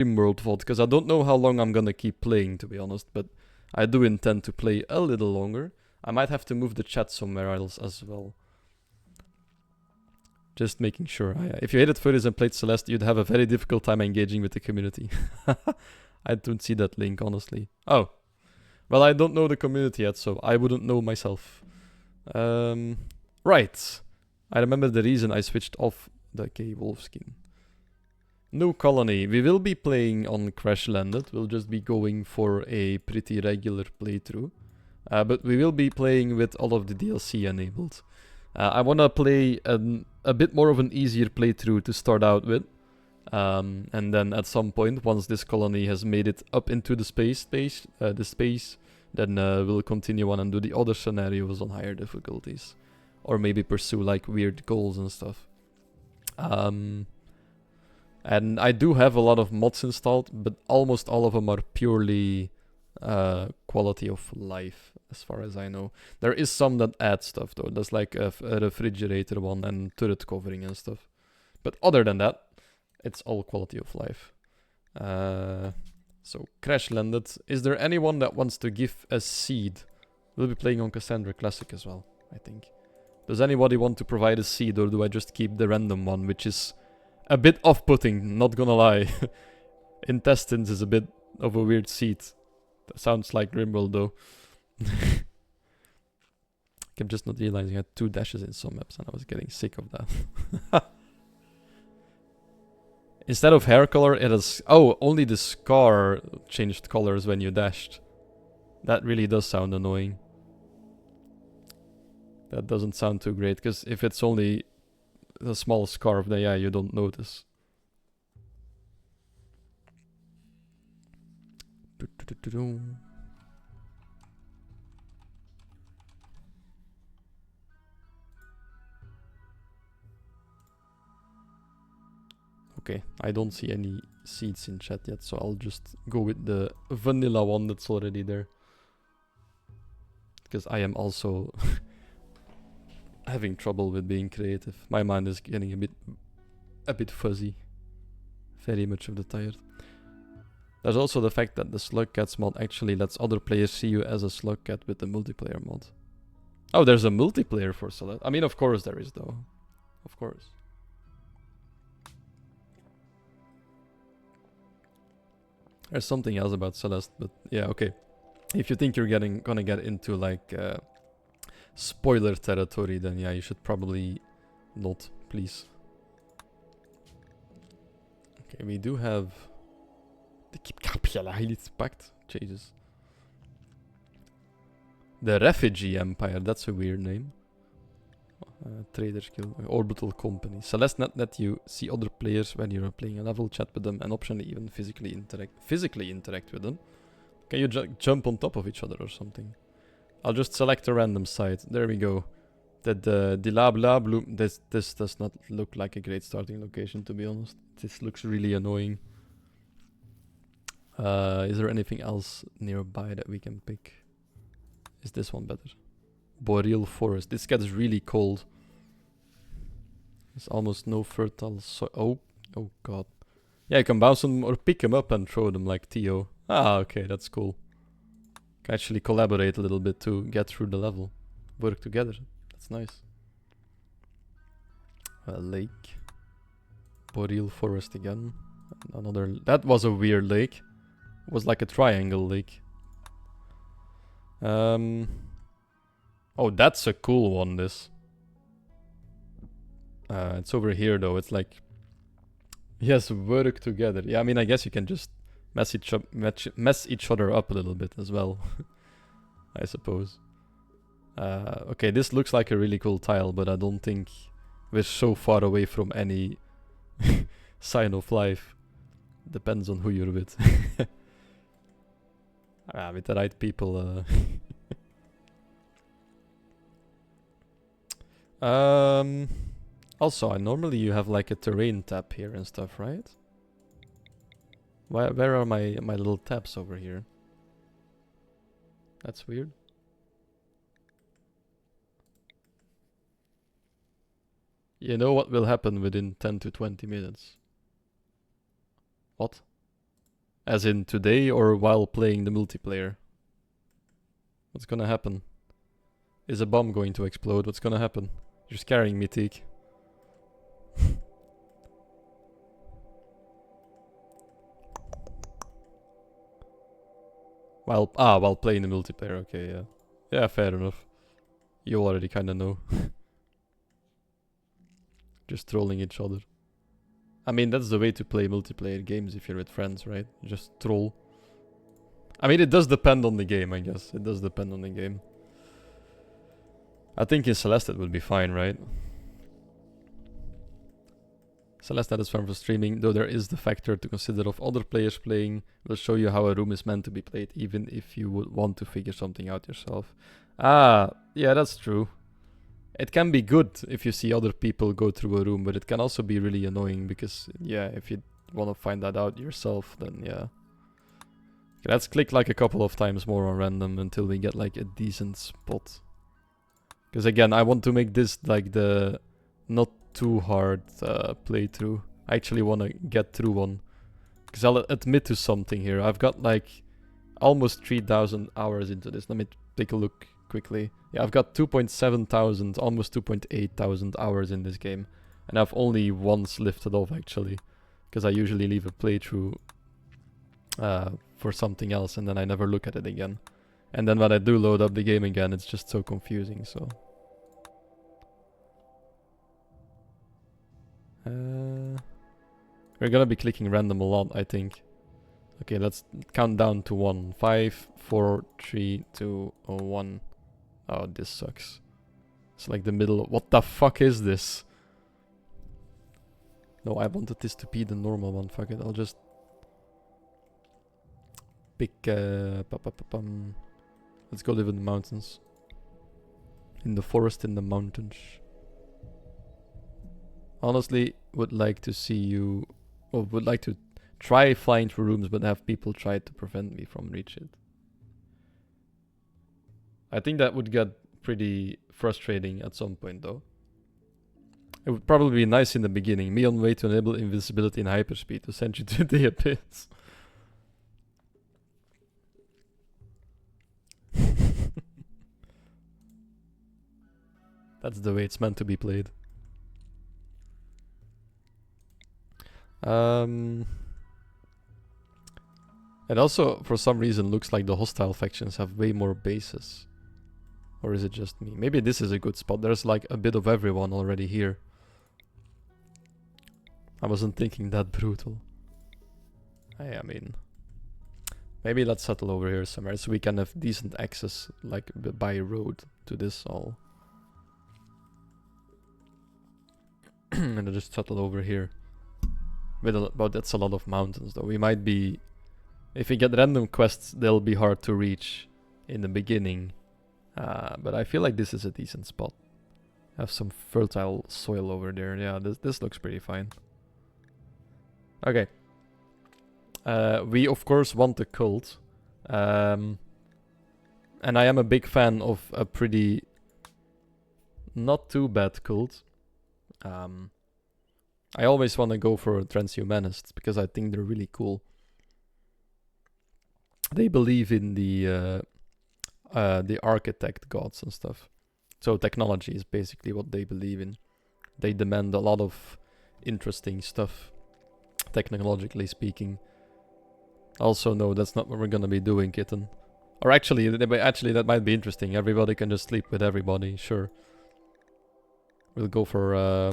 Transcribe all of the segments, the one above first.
Rimworld VOD, because I don't know how long I'm gonna keep playing, to be honest, but I do intend to play a little longer. I might have to move the chat somewhere else as well. Just making sure. If you hated furries and played Celeste, you'd have a very difficult time engaging with the community. I don't see that link, honestly. Oh. Well, I don't know the community yet, so I wouldn't know myself. Right. I remember the reason I switched off the K-Wolf skin. No colony. We will be playing on Crash Landed. We'll just be going for a pretty regular playthrough. But we will be playing with all of the DLC enabled. I want to play a bit more of an easier playthrough to start out with. And then at some point, once this colony has made it up into the space, then we'll continue on and do the other scenarios on higher difficulties. Or maybe pursue like weird goals and stuff. And I do have a lot of mods installed, but almost all of them are purely quality of life, as far as I know. There is some that add stuff though. There's like a refrigerator one and turret covering and stuff. But other than that, it's all quality of life. So Crash Landed. Is there anyone that wants to give a seed? We'll be playing on Cassandra Classic as well, I think. Does anybody want to provide a seed, or do I just keep the random one, which is a bit off-putting, not gonna lie. Intestines is a bit of a weird seed. That sounds like Rimworld though. I'm just not realizing I had 2 dashes in some maps and I was getting sick of that. Instead of hair color, it has... Oh, only the scar changed colors when you dashed. That really does sound annoying. That doesn't sound too great, because if it's only a small scarf, then yeah, you don't notice. Okay, I don't see any seeds in chat yet, so I'll just go with the vanilla one that's already there. Because I am also having trouble with being creative. My mind is getting a bit fuzzy. Very much of the tired. There's also the fact that the Slug Cats mod actually lets other players see you as a Slug Cat with the multiplayer mod. Oh, there's a multiplayer for Celeste. I mean, of course there is, though. Of course. There's something else about Celeste, but yeah, okay. If you think you're gonna get into like spoiler territory, then yeah, you should probably not, please. Okay, we do have the Pact. Jesus. The Refugee Empire, that's a weird name. Traders Guild, Orbital Company. Celeste net let you see other players when you're playing a level, chat with them, and optionally even physically interact with them. Can you jump on top of each other or something? I'll just select a random site. There we go. The Dilabla Blue. This does not look like a great starting location, to be honest. This looks really annoying. Is there anything else nearby that we can pick? Is this one better? Boreal Forest. This gets really cold. There's almost no fertile soil. Oh god. Yeah, you can bounce them or pick them up and throw them like Theo. Ah, okay, that's cool. Can actually collaborate a little bit to get through the level. Work together. That's nice. A lake. Boreal Forest again. Another... That was a weird lake. It was like a triangle lake. Oh, that's a cool one, this. It's over here, though. It's like... Yes, work together. Yeah, I mean, I guess you can just mess each other up a little bit as well. I suppose. Okay, this looks like a really cool tile, but I don't think we're so far away from any sign of life. Depends on who you're with. With the right people. Also, normally you have like a terrain tab here and stuff, right? Where are my little tabs over here? That's weird. You know what will happen within 10 to 20 minutes? What? As in today or while playing the multiplayer? What's gonna happen? Is a bomb going to explode? What's gonna happen? You're scaring me, Teak. While playing the multiplayer, okay, yeah. Yeah, fair enough. You already kinda know. Just trolling each other. I mean, that's the way to play multiplayer games if you're with friends, right? Just troll. I mean, it does depend on the game, I guess. It does depend on the game. I think in Celeste it would be fine, right? Celeste that is fun for streaming, though there is the factor to consider of other players playing. Will show you how a room is meant to be played, even if you would want to figure something out yourself. Ah, yeah, that's true. It can be good if you see other people go through a room, but it can also be really annoying because, yeah, if you want to find that out yourself, then yeah. Okay, let's click like a couple of times more on random until we get like a decent spot. Because again, I want to make this like the not too hard playthrough. I actually want to get through one. Because I'll admit to something here. I've got like almost 3,000 hours into this. Let me take a look quickly. Yeah, I've got 2.7 thousand, almost 2.8 thousand hours in this game. And I've only once lifted off actually. Because I usually leave a playthrough for something else and then I never look at it again. And then when I do load up the game again, it's just so confusing, so... we're gonna be clicking random a lot, I think. Okay, let's count down to 1. 5, 4, 3, 2, 1. Oh, this sucks. It's like the middle of... What the fuck is this? No, I wanted this to be the normal one. Fuck it, I'll just... pick... Let's go live in the mountains. In the forest, in the mountains. Honestly, would like to see you... Or would like to try flying through rooms, but have people try to prevent me from reach it. I think that would get pretty frustrating at some point, though. It would probably be nice in the beginning. Me on way to enable invisibility and hyperspeed to send you to the abyss. That's the way it's meant to be played. It also, for some reason, looks like the hostile factions have way more bases. Or is it just me? Maybe this is a good spot. There's like a bit of everyone already here. I wasn't thinking that brutal. I mean... Maybe let's settle over here somewhere so we can have decent access, like by road, to this all. And I just settle over here. But that's a lot of mountains though. We might be... If we get random quests, they'll be hard to reach in the beginning. But I feel like this is a decent spot. Have some fertile soil over there. Yeah, this looks pretty fine. Okay. We of course want a cult. And I am a big fan of a pretty... not too bad cult. I always want to go for transhumanists because I think they're really cool. They believe in the architect gods and stuff. So technology is basically what they believe in. They demand a lot of interesting stuff, technologically speaking. Also, no, that's not what we're gonna be doing, kitten. Or actually, that might be interesting. Everybody can just sleep with everybody, sure. We'll go for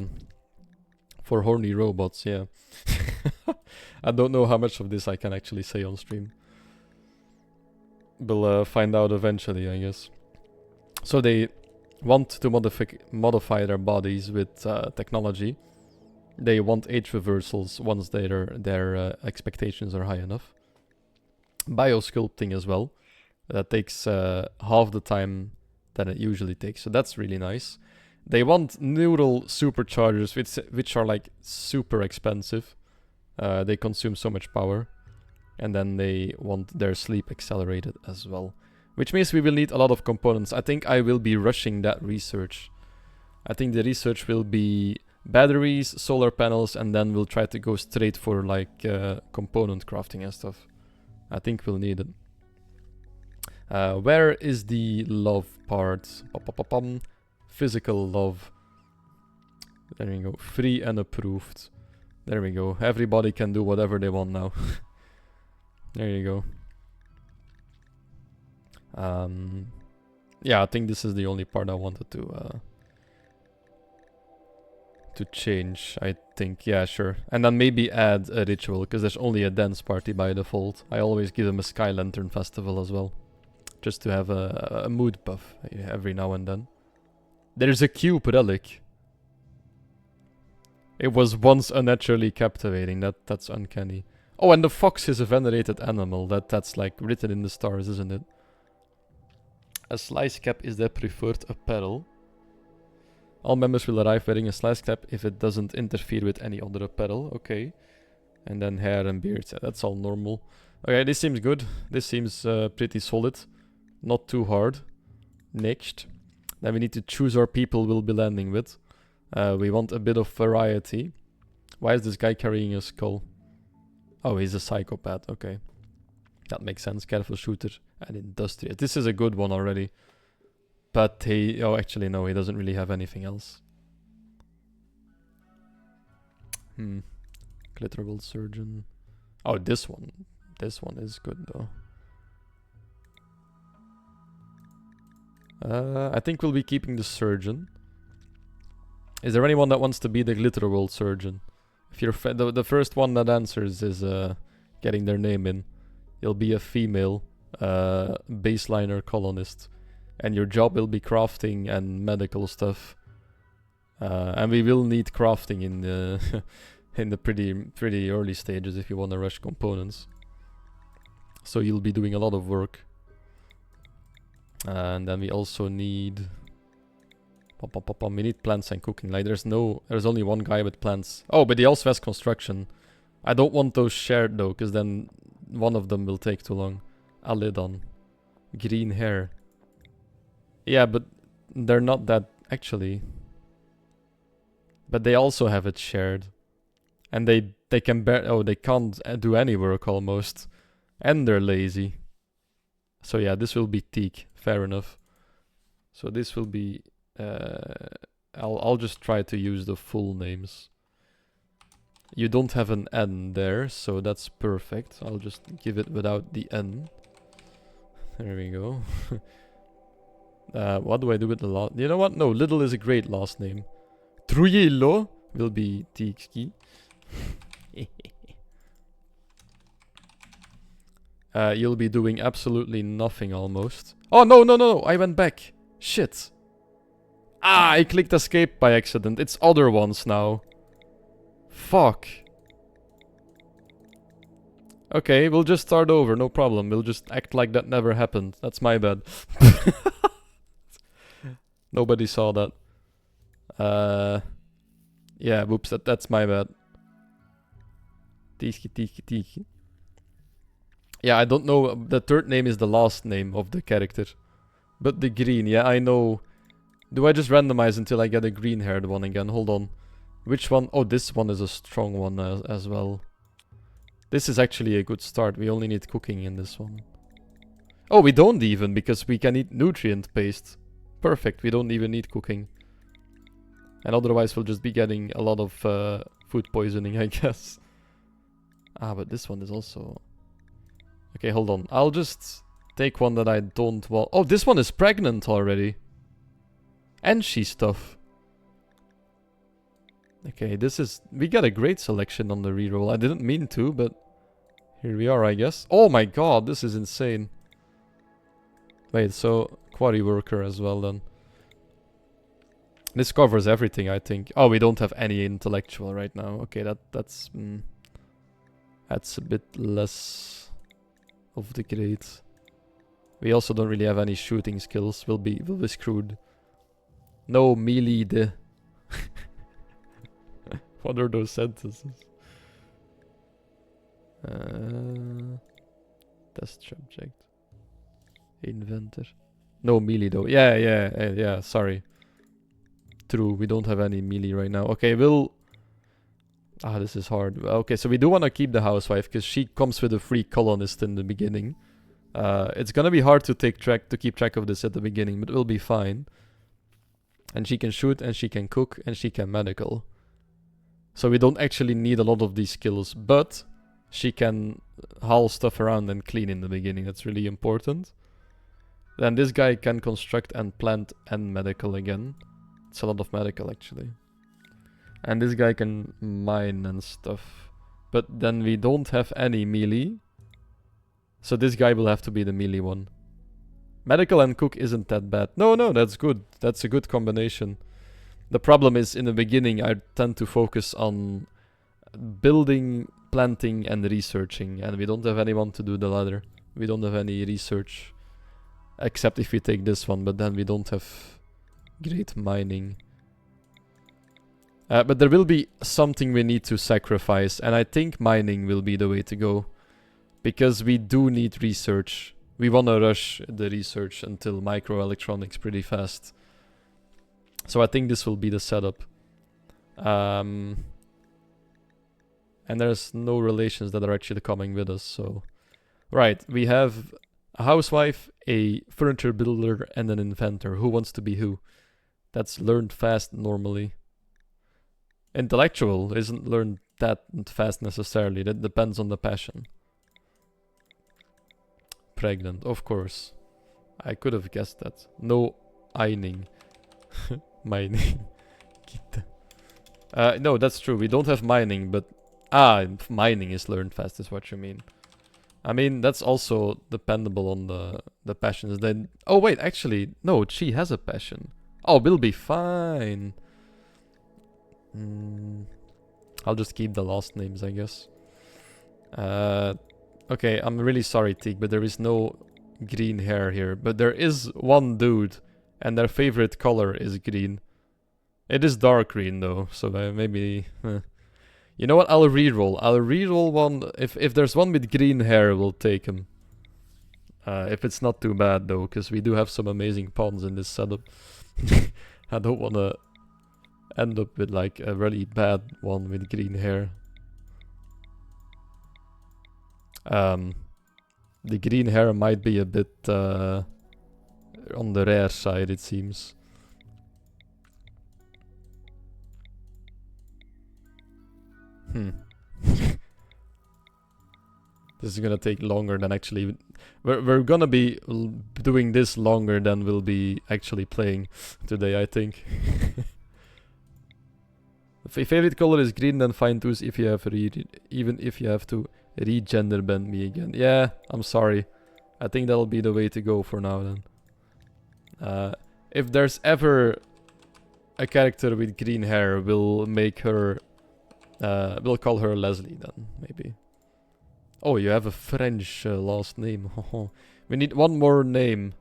horny robots, yeah. I don't know how much of this I can actually say on stream. We'll find out eventually, I guess. So they want to modify their bodies with technology. They want age reversals once their expectations are high enough. Biosculpting as well. That takes half the time that it usually takes, so that's really nice. They want neural superchargers, which are like super expensive. They consume so much power. And then they want their sleep accelerated as well. Which means we will need a lot of components. I think I will be rushing that research. I think the research will be batteries, solar panels, and then we'll try to go straight for like component crafting and stuff. I think we'll need it. Where is the love part? Physical love. There we go. Free and approved. There we go. Everybody can do whatever they want now. There you go. Yeah, I think this is the only part I wanted to change, I think. Yeah, sure. And then maybe add a ritual, because there's only a dance party by default. I always give them a Sky Lantern Festival as well. Just to have a mood buff every now and then. There's a cube relic. It was once unnaturally captivating. That's uncanny. Oh, and the fox is a venerated animal. That's like written in the stars, isn't it? A slice cap is their preferred apparel. All members will arrive wearing a slice cap if it doesn't interfere with any other apparel. Okay. And then hair and beard. That's all normal. Okay, this seems good. This seems pretty solid. Not too hard. Next. Then we need to choose our people we'll be landing with. We want a bit of variety. Why is this guy carrying a skull? Oh, he's a psychopath. Okay. That makes sense. Careful shooter and industrious. This is a good one already. But he... Oh, actually, no. He doesn't really have anything else. Glitterable surgeon. Oh, this one. This one is good, though. I think we'll be keeping the surgeon. Is there anyone that wants to be the Glitterworld surgeon? If you're the first one that answers is getting their name in. You'll be a female baseliner colonist. And your job will be crafting and medical stuff. And we will need crafting in the in the pretty early stages if you want to rush components. So you'll be doing a lot of work. And then we also need... We need plants and cooking. Like there's only one guy with plants. Oh, but he also has construction. I don't want those shared though, because then one of them will take too long. Alidon. Green hair. Yeah, but they're not that actually. But they also have it shared. And they can they can't do any work almost. And they're lazy. So yeah, this will be teak. Fair enough. So this will be I'll just try to use the full names. You don't have an N there, so that's perfect. I'll just give it without the N. There we go. What do I do with the last? You know what? No, Little is a great last name. Trujillo will be Tiki. You'll be doing absolutely nothing almost. Oh, no, I went back. Shit. Ah, I clicked escape by accident. It's other ones now. Fuck. Okay, we'll just start over, no problem. We'll just act like that never happened. That's my bad. Nobody saw that. Yeah, whoops, that's my bad. Tiki. Yeah, I don't know. The third name is the last name of the character. But the green, yeah, I know. Do I just randomize until I get a green-haired one again? Hold on. Which one? Oh, this one is a strong one as well. This is actually a good start. We only need cooking in this one. Oh, we don't even, because we can eat nutrient paste. Perfect, we don't even need cooking. And otherwise we'll just be getting a lot of food poisoning, I guess. Ah, but this one is also... Okay, hold on. I'll just take one that I don't want. Oh, this one is pregnant already. And she's tough. Okay, this is... We got a great selection on the reroll. I didn't mean to, but... Here we are, I guess. Oh my god, this is insane. Wait, so... Quarry worker as well, then. This covers everything, I think. Oh, we don't have any intellectual right now. Okay, that's... that's a bit less... of the great. We also don't really have any shooting skills. We'll be screwed. No melee de... What are those sentences? Test subject. Inventor. No melee though. Yeah, sorry. True, we don't have any melee right now. Okay, we'll Ah, this is hard. Okay, so we do want to keep the housewife because she comes with a free colonist in the beginning. It's gonna be hard to keep track of this at the beginning, but we'll be fine. And she can shoot, and she can cook, and she can medical. So we don't actually need a lot of these skills, but she can haul stuff around and clean in the beginning. That's really important. Then this guy can construct and plant and medical again. It's a lot of medical actually. And this guy can mine and stuff. But then we don't have any melee. So this guy will have to be the melee one. Medical and cook isn't that bad. No, that's good. That's a good combination. The problem is in the beginning I tend to focus on building, planting and researching. And we don't have anyone to do the latter. We don't have any research. Except if we take this one, but then we don't have great mining. But there will be something we need to sacrifice, and I think mining will be the way to go. Because we do need research. We want to rush the research until microelectronics pretty fast. So I think this will be the setup. And there's no relations that are actually coming with us, so... Right, we have a housewife, a furniture builder, and an inventor. Who wants to be who? That's learned fast normally. Intellectual isn't learned that fast necessarily. That depends on the passion. Pregnant, of course. I could have guessed that. No ironing. Mining. No, that's true. We don't have mining, but... mining is learned fast is what you mean. I mean, that's also dependable on the passions. Then, oh wait, actually, no, she has a passion. Oh, we'll be fine. I'll just keep the last names, I guess. Okay, I'm really sorry, Teak, but there is no green hair here. But there is one dude, and their favorite color is green. It is dark green though, so maybe... You know what? I'll reroll. I'll reroll one. If there's one with green hair, we'll take him. If it's not too bad though, because we do have some amazing pawns in this setup. I don't want to end up with like a really bad one with green hair. The green hair might be a bit on the rare side, it seems. This is gonna take longer than actually... We're gonna be doing this longer than we'll be actually playing today, I think. If your favorite color is green, then fine too if you have even if you have to re-genderbend me again. Yeah, I'm sorry. I think that'll be the way to go for now then. If there's ever a character with green hair, we'll make her... we'll call her Leslie then, maybe. Oh, you have a French last name. We need one more name.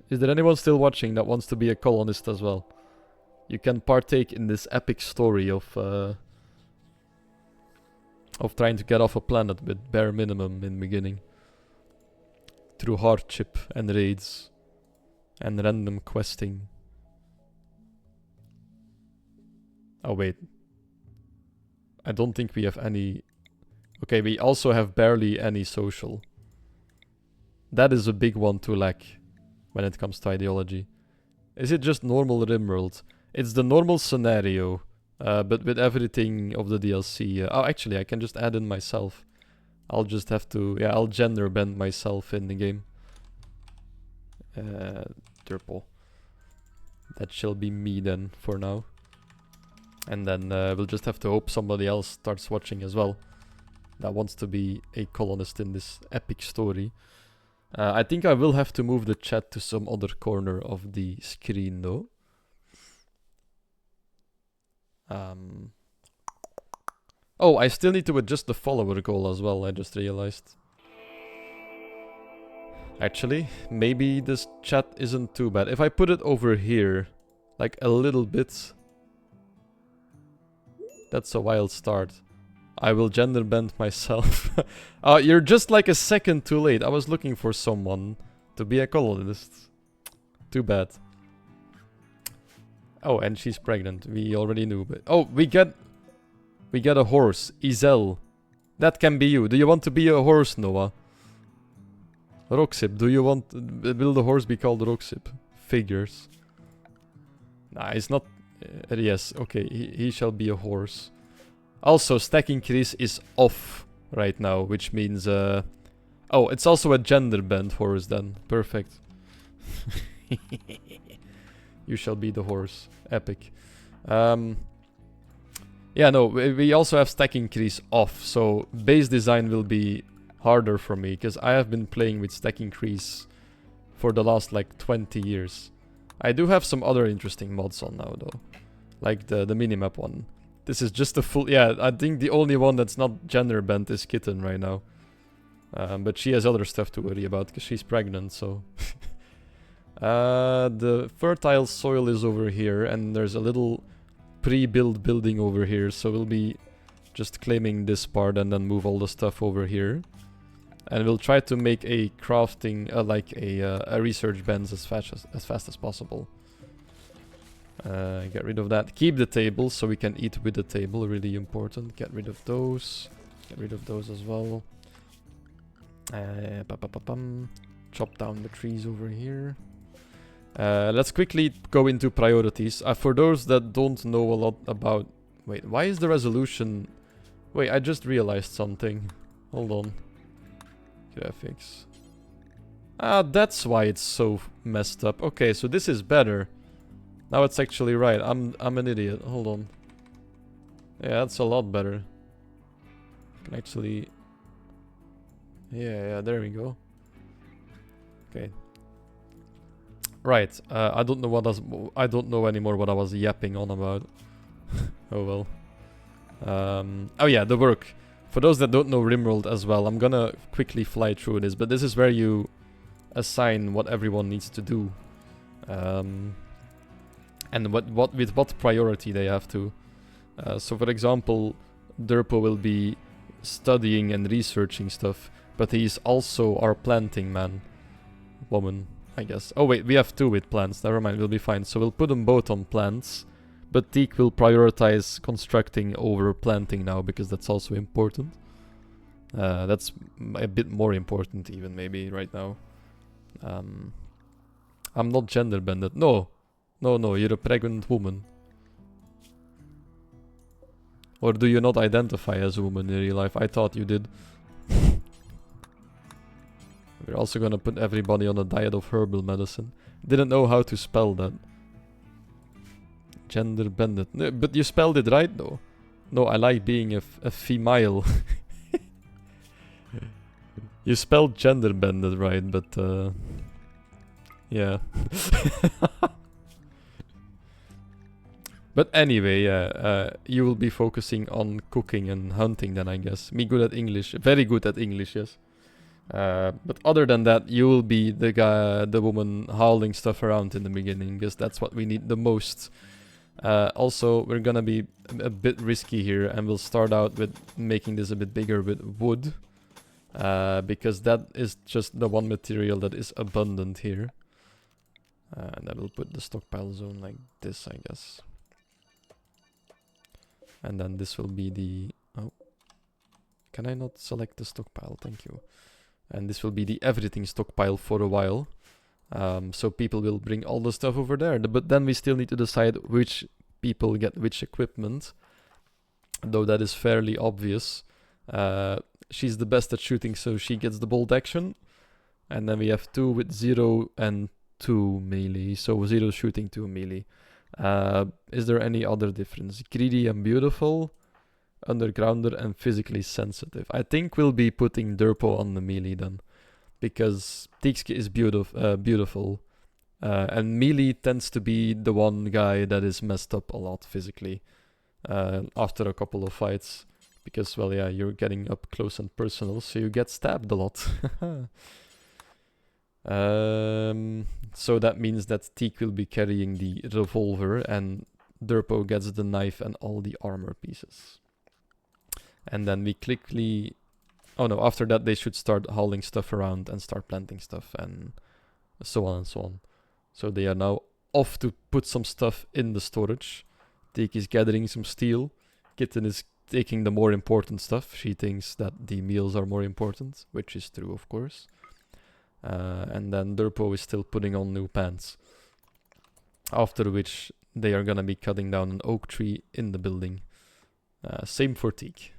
Is there anyone still watching that wants to be a colonist as well? You can partake in this epic story of trying to get off a planet with bare minimum in the beginning. Through hardship and raids. And random questing. Oh wait. I don't think we have any... Okay, we also have barely any social. That is a big one to lack when it comes to ideology. Is it just normal Rimworld? It's the normal scenario, but with everything of the DLC. Oh, actually, I can just add in myself. I'll just have to... Yeah, I'll gender bend myself in the game. Turple. That shall be me then, for now. And then we'll just have to hope somebody else starts watching as well. That wants to be a colonist in this epic story. I think I will have to move the chat to some other corner of the screen though. Oh, I still need to adjust the follower goal as well, I just realized. Actually, maybe this chat isn't too bad. If I put it over here, like a little bit... That's a wild start. I will gender bend myself. You're just like a second too late. I was looking for someone to be a colonist. Too bad. Oh, and she's pregnant. We already knew, but... Oh, we get... We get a horse. Izel. That can be you. Do you want to be a horse, Noah? Roxip, do you want... will the horse be called Roxip? Figures. Nah, it's not... yes, okay, he shall be a horse. Also, stack increase is off right now, which means... oh, it's also a gender bend horse then. Perfect. You shall be the horse. Epic. Yeah, no, we also have stack increase off, so base design will be harder for me, because I have been playing with stack increase for the last like 20 years. I do have some other interesting mods on now though, like the minimap one. This is just a full... yeah, I think the only one that's not gender bent is Kitten right now. But she has other stuff to worry about, because she's pregnant, so... the fertile soil is over here, and there's a little pre-built building over here, so we'll be just claiming this part and then move all the stuff over here. And we'll try to make a crafting, like a research bench as fast as possible. Get rid of that. Keep the table so we can eat with the table, really important. Get rid of those. Get rid of those as well. Chop down the trees over here. Let's quickly go into priorities. For those that don't know a lot about... wait, why is the resolution... wait, I just realized something. Hold on. Graphics. Ah, that's why it's so messed up. Okay, so this is better. Now it's actually right. I'm an idiot. Hold on. Yeah, that's a lot better. Can actually... yeah, there we go. Okay. Right. I don't know I don't know anymore what I was yapping on about. Oh well. Oh yeah, the work. For those that don't know Rimworld as well, I'm gonna quickly fly through this, but this is where you assign what everyone needs to do. And with what priority they have to. So for example, Derpo will be studying and researching stuff, but he's also our planting man. Woman, I guess. Oh wait, we have two with plants, never mind, we'll be fine. So we'll put them both on plants. But Teak will prioritize constructing over planting now, because that's also important. That's a bit more important even, maybe, right now. I'm not genderbended. No, you're a pregnant woman. Or do you not identify as a woman in real life? I thought you did. We're also gonna put everybody on a diet of herbal medicine. Didn't know how to spell that. Genderbended. No, but you spelled it right though. No, I like being a female. You spelled genderbended right, but yeah. But anyway, yeah, you will be focusing on cooking and hunting then, I guess. Me good at English. Very good at English, yes. But other than that, you will be the woman hauling stuff around in the beginning, because that's what we need the most. Also, we're gonna be a bit risky here, and we'll start out with making this a bit bigger with wood. Because that is just the one material that is abundant here. And I will put the stockpile zone like this, I guess. And then this will be the... oh. Can I not select the stockpile? Thank you. And this will be the everything stockpile for a while. So people will bring all the stuff over there. But then we still need to decide which people get which equipment. Though that is fairly obvious. She's the best at shooting, so she gets the bolt action. And then we have 2 with 0 and 2 melee. So 0 shooting, 2 melee. Is there any other difference? Greedy and beautiful. Undergrounder and physically sensitive. I think we'll be putting Derpo on the melee then. Because Tixki is beautiful. And melee tends to be the one guy that is messed up a lot physically. After a couple of fights. Because, well, yeah, you're getting up close and personal, so you get stabbed a lot. So that means that Teak will be carrying the revolver, and Derpo gets the knife and all the armor pieces. And then we quickly... oh no, after that they should start hauling stuff around and start planting stuff and so on and so on. So they are now off to put some stuff in the storage. Teak is gathering some steel. Kitten is taking the more important stuff. She thinks that the meals are more important, which is true, of course. And then Durpo is still putting on new pants. After which they are gonna be cutting down an oak tree in the building. Same for Teak.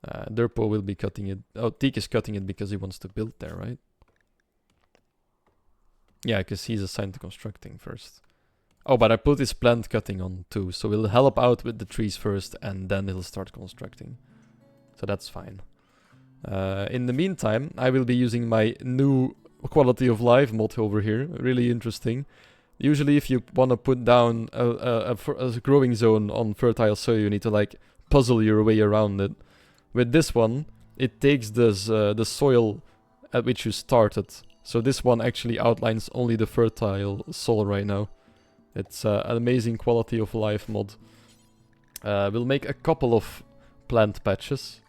Durpo will be cutting it. Oh, Teak is cutting it because he wants to build there, right? Yeah, because he's assigned to constructing first. Oh, but I put his plant cutting on too, so we'll help out with the trees first and then he'll start constructing. So that's fine. In the meantime, I will be using my new quality of life mod over here. Really interesting. Usually if you want to put down a growing zone on fertile soil, you need to like puzzle your way around it. With this one, it takes this, the soil at which you started. So this one actually outlines only the fertile soil right now. It's an amazing quality of life mod. We'll make a couple of plant patches.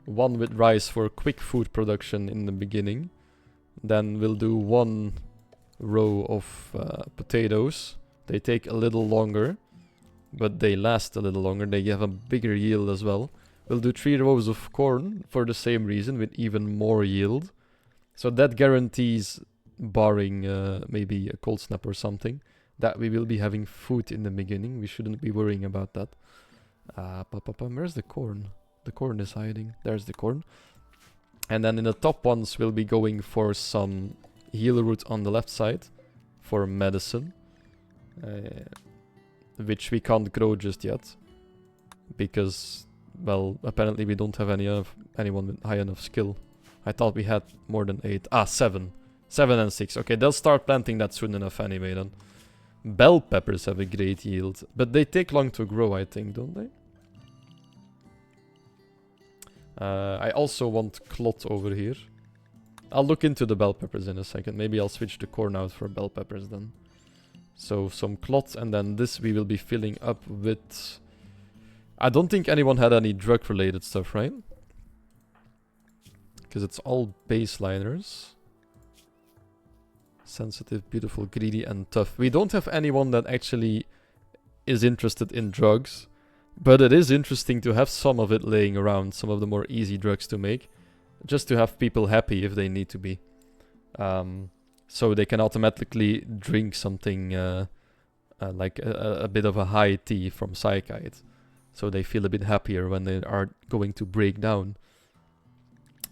One with rice for quick food production in the beginning. Then we'll do one row of potatoes. They take a little longer, but they last a little longer. They have a bigger yield as well. We'll do 3 rows of corn for the same reason, with even more yield. So that guarantees, barring maybe a cold snap or something, that we will be having food in the beginning. We shouldn't be worrying about that. Where's the corn? The corn is hiding. There's the corn. And then in the top ones, we'll be going for some heal root on the left side for medicine. Which we can't grow just yet. Because, well, apparently we don't have anyone with high enough skill. I thought we had more than 8. 7. 7 and 6. Okay, they'll start planting that soon enough anyway then. Bell peppers have a great yield, but they take long to grow, I think, don't they? I also want clot over here. I'll look into the bell peppers in a second. Maybe I'll switch the corn out for bell peppers then. So some clot, and then this we will be filling up with... I don't think anyone had any drug-related stuff, right? Because it's all baseliners. Sensitive, beautiful, greedy, and tough. We don't have anyone that actually is interested in drugs. But it is interesting to have some of it laying around. Some of the more easy drugs to make. Just to have people happy if they need to be. So they can automatically drink something like a bit of a high tea from Psychite. So they feel a bit happier when they are going to break down.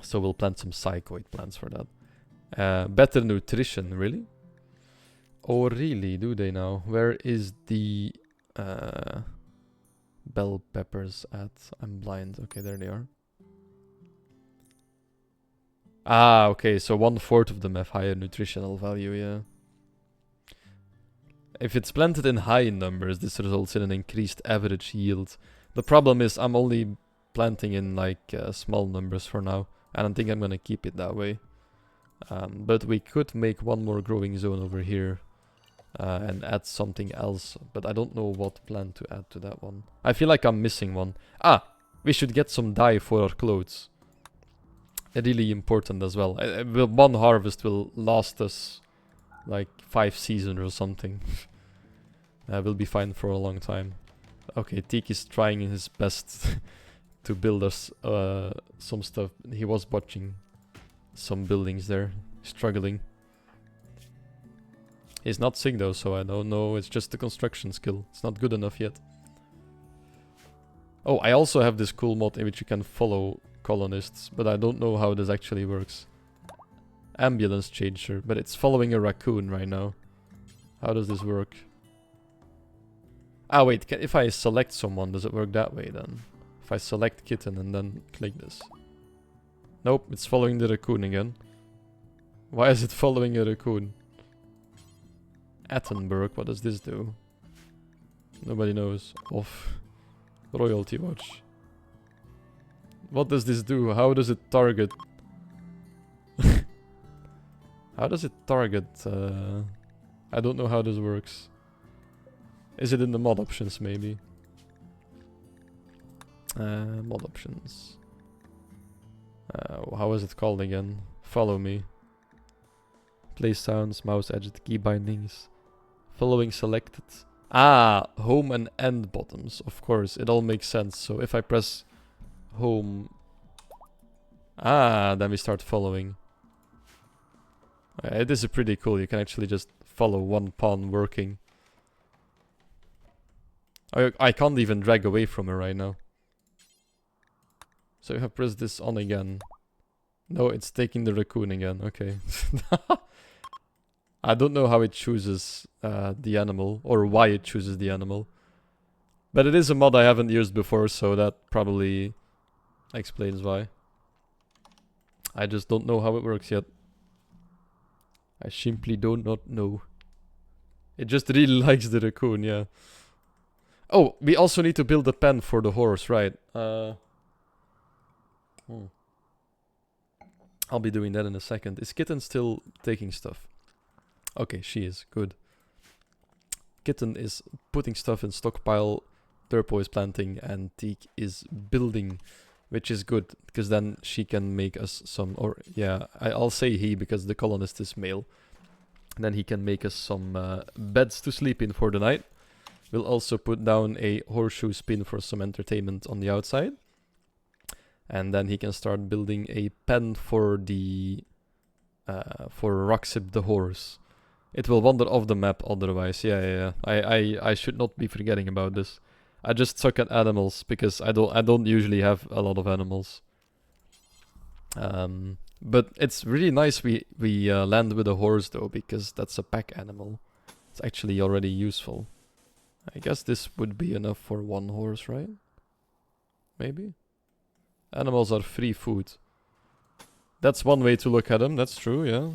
So we'll plant some psychoid plants for that. Better nutrition, really? Oh, really? Do they now? Where is the bell peppers at? I'm blind. Okay, there they are. Ah, okay. So 1/4 of them have higher nutritional value, yeah. If it's planted in high numbers, this results in an increased average yield. The problem is I'm only planting in like small numbers for now. I don't think I'm gonna keep it that way. But we could make one more growing zone over here. And add something else. But I don't know what plant to add to that one. I feel like I'm missing one. Ah! We should get some dye for our clothes. Really important as well. One harvest will last us like 5 seasons or something. We'll be fine for a long time. Okay, Teak is trying his best to build us some stuff. He was botching some buildings there, struggling. He's not sick though, so I don't know. It's just the construction skill. It's not good enough yet. Oh, I also have this cool mod in which you can follow colonists, but I don't know how this actually works. Ambulance changer, but it's following a raccoon right now. How does this work? Ah, wait, if I select someone, does it work that way then? If I select kitten and then click this. Nope, it's following the raccoon again. Why is it following a raccoon? Attenborough, what does this do? Nobody knows. Off. Royalty watch. What does this do? How does it target? How does it target? I don't know how this works. Is it in the mod options maybe? Mod options. How is it called again? Follow me. Play sounds, mouse edit, key bindings. Following selected. Ah, home and end bottoms. Of course, it all makes sense. So if I press home. Ah, then we start following. This is pretty cool. You can actually just follow one pawn working. I can't even drag away from her right now. So you have pressed this on again. No, it's taking the raccoon again. Okay. I don't know how it chooses the animal, or why it chooses the animal. But it is a mod I haven't used before, so that probably explains why. I just don't know how it works yet. I simply do not know. It just really likes the raccoon, yeah. Oh, we also need to build a pen for the horse, right? I'll be doing that in a second. Is Kitten still taking stuff? Okay, she is. Good. Kitten is putting stuff in stockpile, Turpo is planting, and Teak is building, which is good, because then she can make us some, or yeah, I'll say he, because the colonist is male. And then he can make us some beds to sleep in for the night. We'll also put down a horseshoe spin for some entertainment on the outside. And then he can start building a pen for the for Roxip the horse. It will wander off the map otherwise. Yeah. I should not be forgetting about this. I just suck at animals because I don't usually have a lot of animals. But it's really nice we land with a horse though, because that's a pack animal. It's actually already useful. I guess this would be enough for one horse, right? Maybe? Animals are free food. That's one way to look at them, that's true, yeah.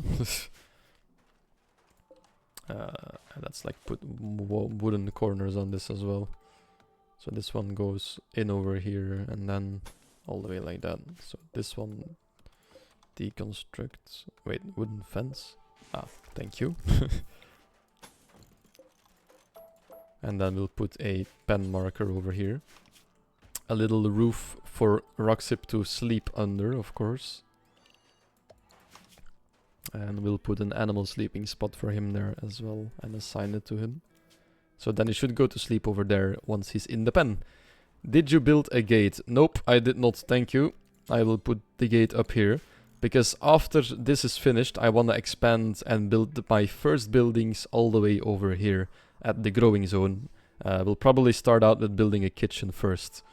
Let's like put wooden corners on this as well. So this one goes in over here and then all the way like that. So this one deconstructs. Wait, wooden fence? Ah, thank you. And then we'll put a pen marker over here. A little roof for Roxip to sleep under, of course. And we'll put an animal sleeping spot for him there as well and assign it to him. So then he should go to sleep over there once he's in the pen. Did you build a gate? Nope, I did not, thank you. I will put the gate up here. Because after this is finished, I want to expand and build my first buildings all the way over here at the growing zone. We'll probably start out with building a kitchen first.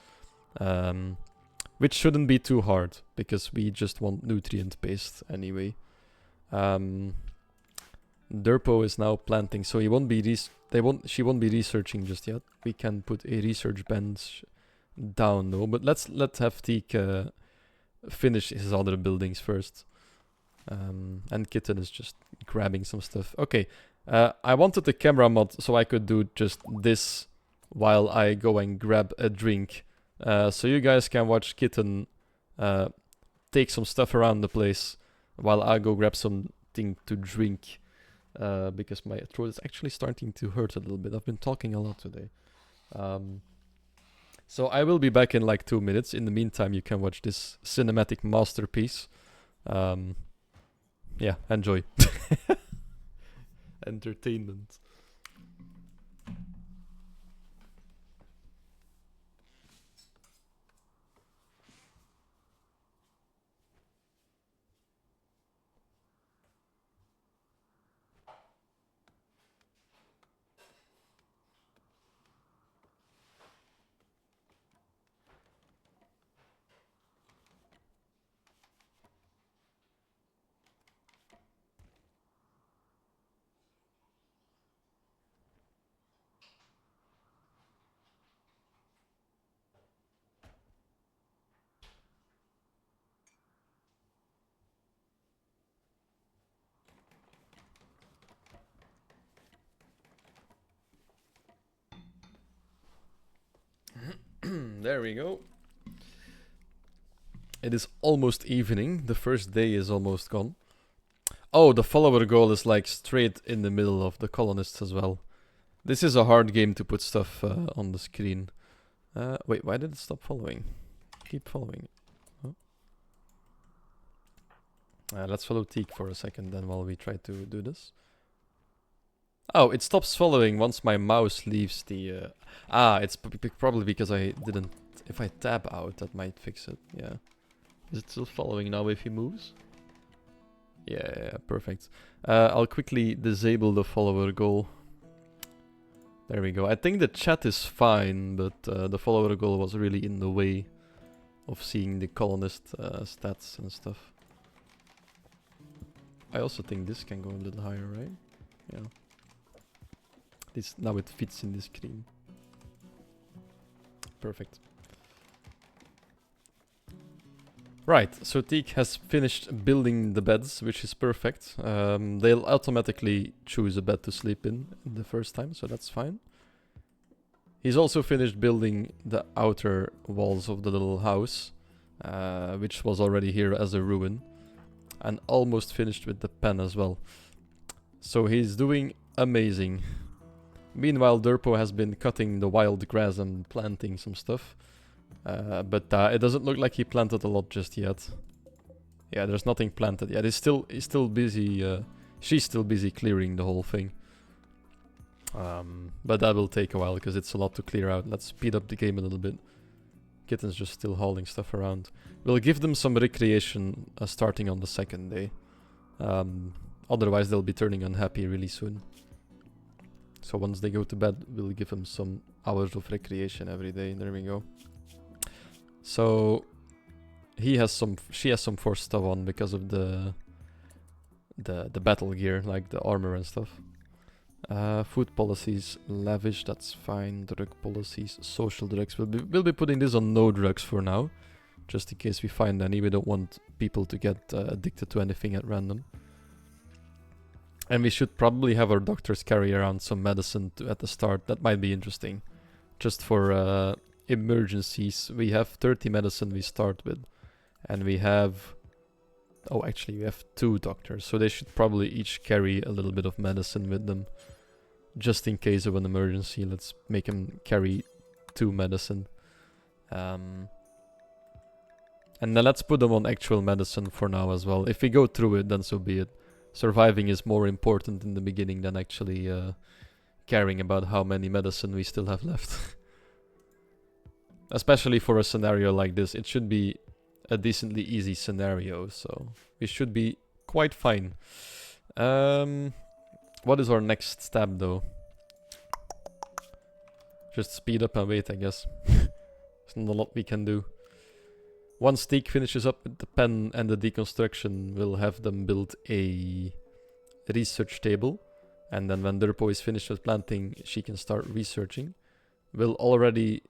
Which shouldn't be too hard, because we just want nutrient based anyway. Derpo is now planting, so he won't be she won't be researching just yet. We can put a research bench down though, but let's have Teak finish his other buildings first. And Kitten is just grabbing some stuff. Okay, I wanted the camera mod so I could do just this while I go and grab a drink. So you guys can watch Kitten take some stuff around the place while I go grab something to drink. Because my throat is actually starting to hurt a little bit. I've been talking a lot today. So I will be back in like 2 minutes. In the meantime, you can watch this cinematic masterpiece. Yeah, enjoy. Entertainment. There we go. It is almost evening. The first day is almost gone. Oh, the follower goal is like straight in the middle of the colonists as well. This is a hard game to put stuff on the screen. Wait, why did it stop following? Keep following. Oh. Let's follow Teak for a second then while we try to do this. Oh, it stops following once my mouse leaves the... it's probably because I didn't If I tab out, that might fix it. Yeah. Is it still following now if he moves? Yeah, perfect. I'll quickly disable the follower goal. There we go. I think the chat is fine, but the follower goal was really in the way of seeing the colonist stats and stuff. I also think this can go a little higher, right? Yeah. This now it fits in the screen. Perfect. Right, so Teak has finished building the beds, which is perfect. They'll automatically choose a bed to sleep in the first time, so that's fine. He's also finished building the outer walls of the little house, which was already here as a ruin. And almost finished with the pen as well. So he's doing amazing. Meanwhile, Durpo has been cutting the wild grass and planting some stuff. But it doesn't look like he planted a lot just yet. Yeah, there's nothing planted yet. He's still busy. She's still busy clearing the whole thing. But that will take a while because it's a lot to clear out. Let's speed up the game a little bit. Kitten's just still hauling stuff around. We'll give them some recreation starting on the second day. Otherwise, they'll be turning unhappy really soon. So once they go to bed, we'll give them some hours of recreation every day. There we go. So she has some forced stuff on because of the battle gear, like the armor and stuff. Food policies, lavish, that's fine. Drug policies, social drugs. We'll be putting this on no drugs for now, just in case we find any. We don't want people to get addicted to anything at random. And we should probably have our doctors carry around some medicine at the start. That might be interesting. Just for emergencies. We have 30 medicine we start with. And we have... Oh, actually, we have 2 doctors. So they should probably each carry a little bit of medicine with them. Just in case of an emergency. Let's make them carry 2 medicine. And then let's put them on actual medicine for now as well. If we go through it, then so be it. Surviving is more important in the beginning than actually caring about how many medicine we still have left. Especially for a scenario like this. It should be a decently easy scenario, so we should be quite fine. What is our next step though? Just speed up and wait, I guess. There's not a lot we can do. Once Teak finishes up with the pen and the deconstruction, we'll have them build a research table. And then when Durpo is finished with planting, she can start researching. We'll already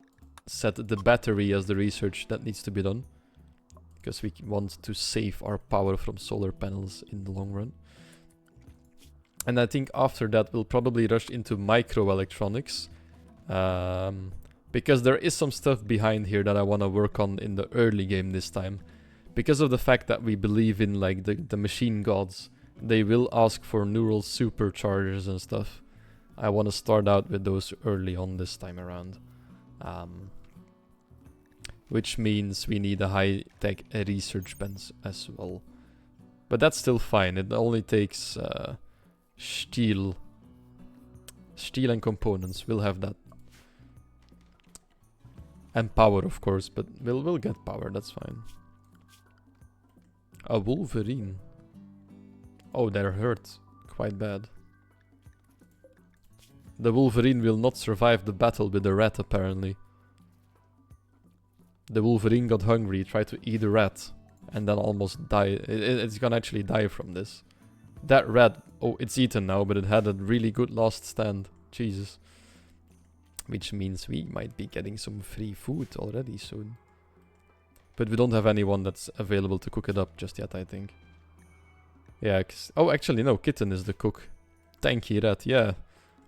set the battery as the research that needs to be done. Because we want to save our power from solar panels in the long run. And I think after that we'll probably rush into microelectronics. Because there is some stuff behind here that I want to work on in the early game this time. Because of the fact that we believe in like the machine gods. They will ask for neural superchargers and stuff. I want to start out with those early on this time around. Which means we need a high-tech research bench as well. But that's still fine. It only takes steel and components. We'll have that. And power, of course, but we'll get power. That's fine. A Wolverine. Oh, they're hurt. Quite bad. The Wolverine will not survive the battle with the rat, apparently. The Wolverine got hungry, tried to eat a rat, and then almost died. It's gonna actually die from this. That rat, oh, it's eaten now, but it had a really good last stand. Jesus. Which means we might be getting some free food already soon. But we don't have anyone that's available to cook it up just yet, I think. Yeah, oh, actually, no, Kitten is the cook. Tanky rat, yeah.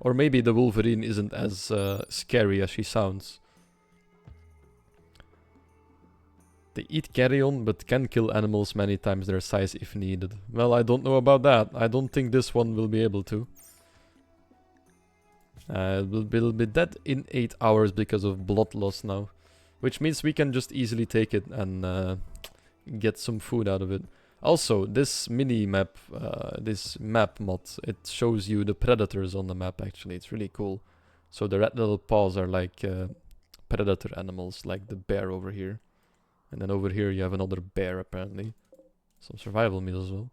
Or maybe the Wolverine isn't as scary as she sounds. They eat carrion, but can kill animals many times their size if needed. Well, I don't know about that. I don't think this one will be able to. Will be dead in 8 hours because of blood loss now. Which means we can just easily take it and get some food out of it. Also, this mini-map, this map mod, it shows you the predators on the map actually. It's really cool. So the red little paws are like predator animals like the bear over here. And then over here you have another bear apparently. Some survival meals as well.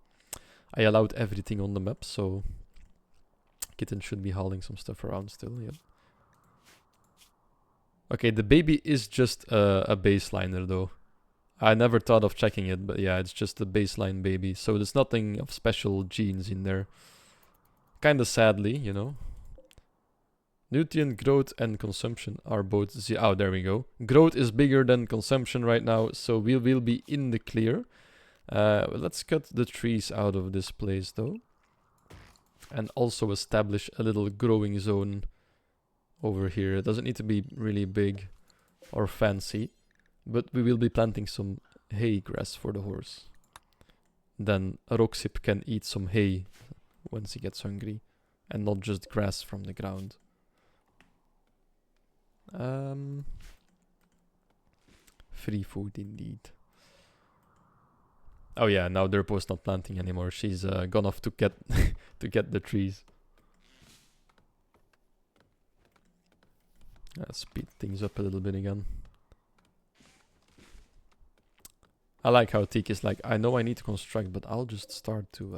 I allowed everything on the map, so Kitten should be hauling some stuff around still, yeah. Okay, the baby is just a baseliner though. I never thought of checking it, but yeah, it's just a baseline baby. So there's nothing of special genes in there. Kinda sadly, you know. Nutrient growth and consumption are both oh, there we go. Growth is bigger than consumption right now, so we will be in the clear. Let's cut the trees out of this place though. And also establish a little growing zone over here. It doesn't need to be really big or fancy, but we will be planting some hay grass for the horse. Then Roxip can eat some hay once he gets hungry, and not just grass from the ground. Free food indeed. Oh yeah, now Derpo's not planting anymore. She's gone off to get to get the trees. Speed things up a little bit again. I like how Teak is like, I know I need to construct, but I'll just start to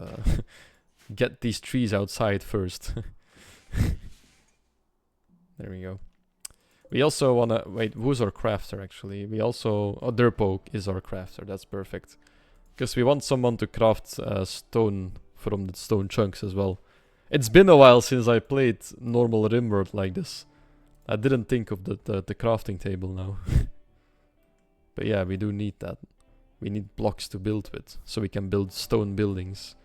get these trees outside first. There we go. We also wanna wait. Who's our crafter actually? We also Derpo is our crafter. That's perfect. Because we want someone to craft stone from the stone chunks as well. It's been a while since I played normal Rimworld like this. I didn't think of the crafting table now. But yeah, we do need that. We need blocks to build with, so we can build stone buildings.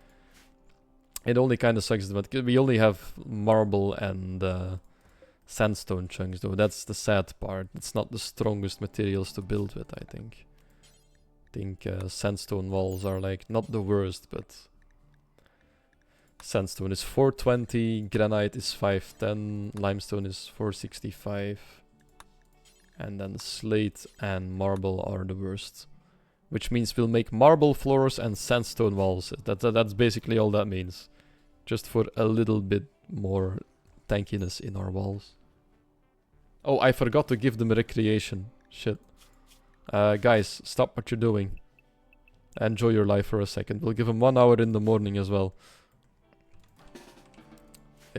It only kind of sucks that we only have marble and sandstone chunks though. That's the sad part. It's not the strongest materials to build with, I think. Sandstone walls are like not the worst, but sandstone is 420, granite is 510, limestone is 465, and then slate and marble are the worst. Which means we'll make marble floors and sandstone walls. That's basically all that means. Just for a little bit more tankiness in our walls. Oh, I forgot to give them recreation. Shit. Guys, stop what you're doing. Enjoy your life for a second. We'll give them 1 hour in the morning as well.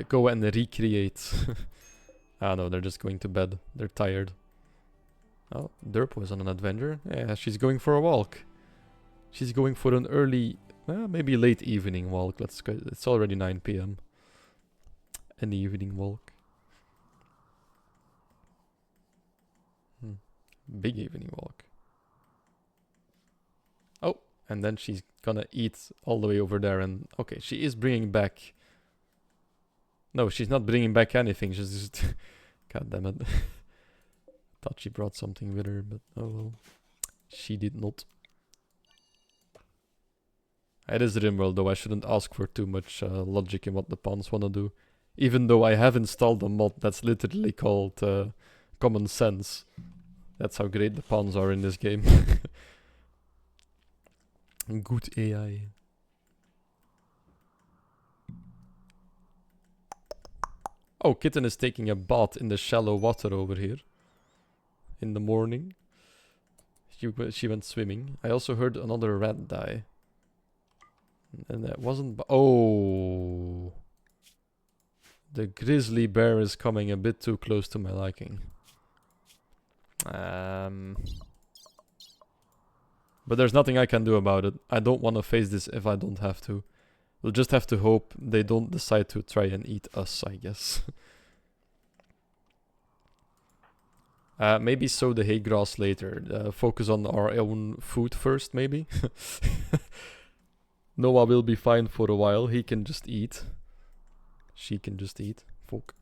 Go and recreate. Ah no, they're just going to bed. They're tired. Oh, Derp was on an adventure. Yeah, she's going for a walk. She's going for an early, maybe late evening walk. Let's go. It's already 9 p.m. An evening walk. Big evening walk. Oh, and then she's gonna eat all the way over there. And okay, she is bringing back. No, she's not bringing back anything. She's just. God damn it. Thought she brought something with her, but oh well. She did not. It is Rimworld though, I shouldn't ask for too much logic in what the pawns wanna do. Even though I have installed a mod that's literally called Common Sense. That's how great the pawns are in this game. Good AI. Oh, Kitten is taking a bath in the shallow water over here. In the morning. She went swimming. I also heard another rat die. And that wasn't... Oh! The grizzly bear is coming a bit too close to my liking. But there's nothing I can do about it. I don't want to face this if I don't have to. We'll just have to hope they don't decide to try and eat us, I guess. Maybe sow the hay grass later. Focus on our own food first, maybe. Noah will be fine for a while. He can just eat. She can just eat. Fuck.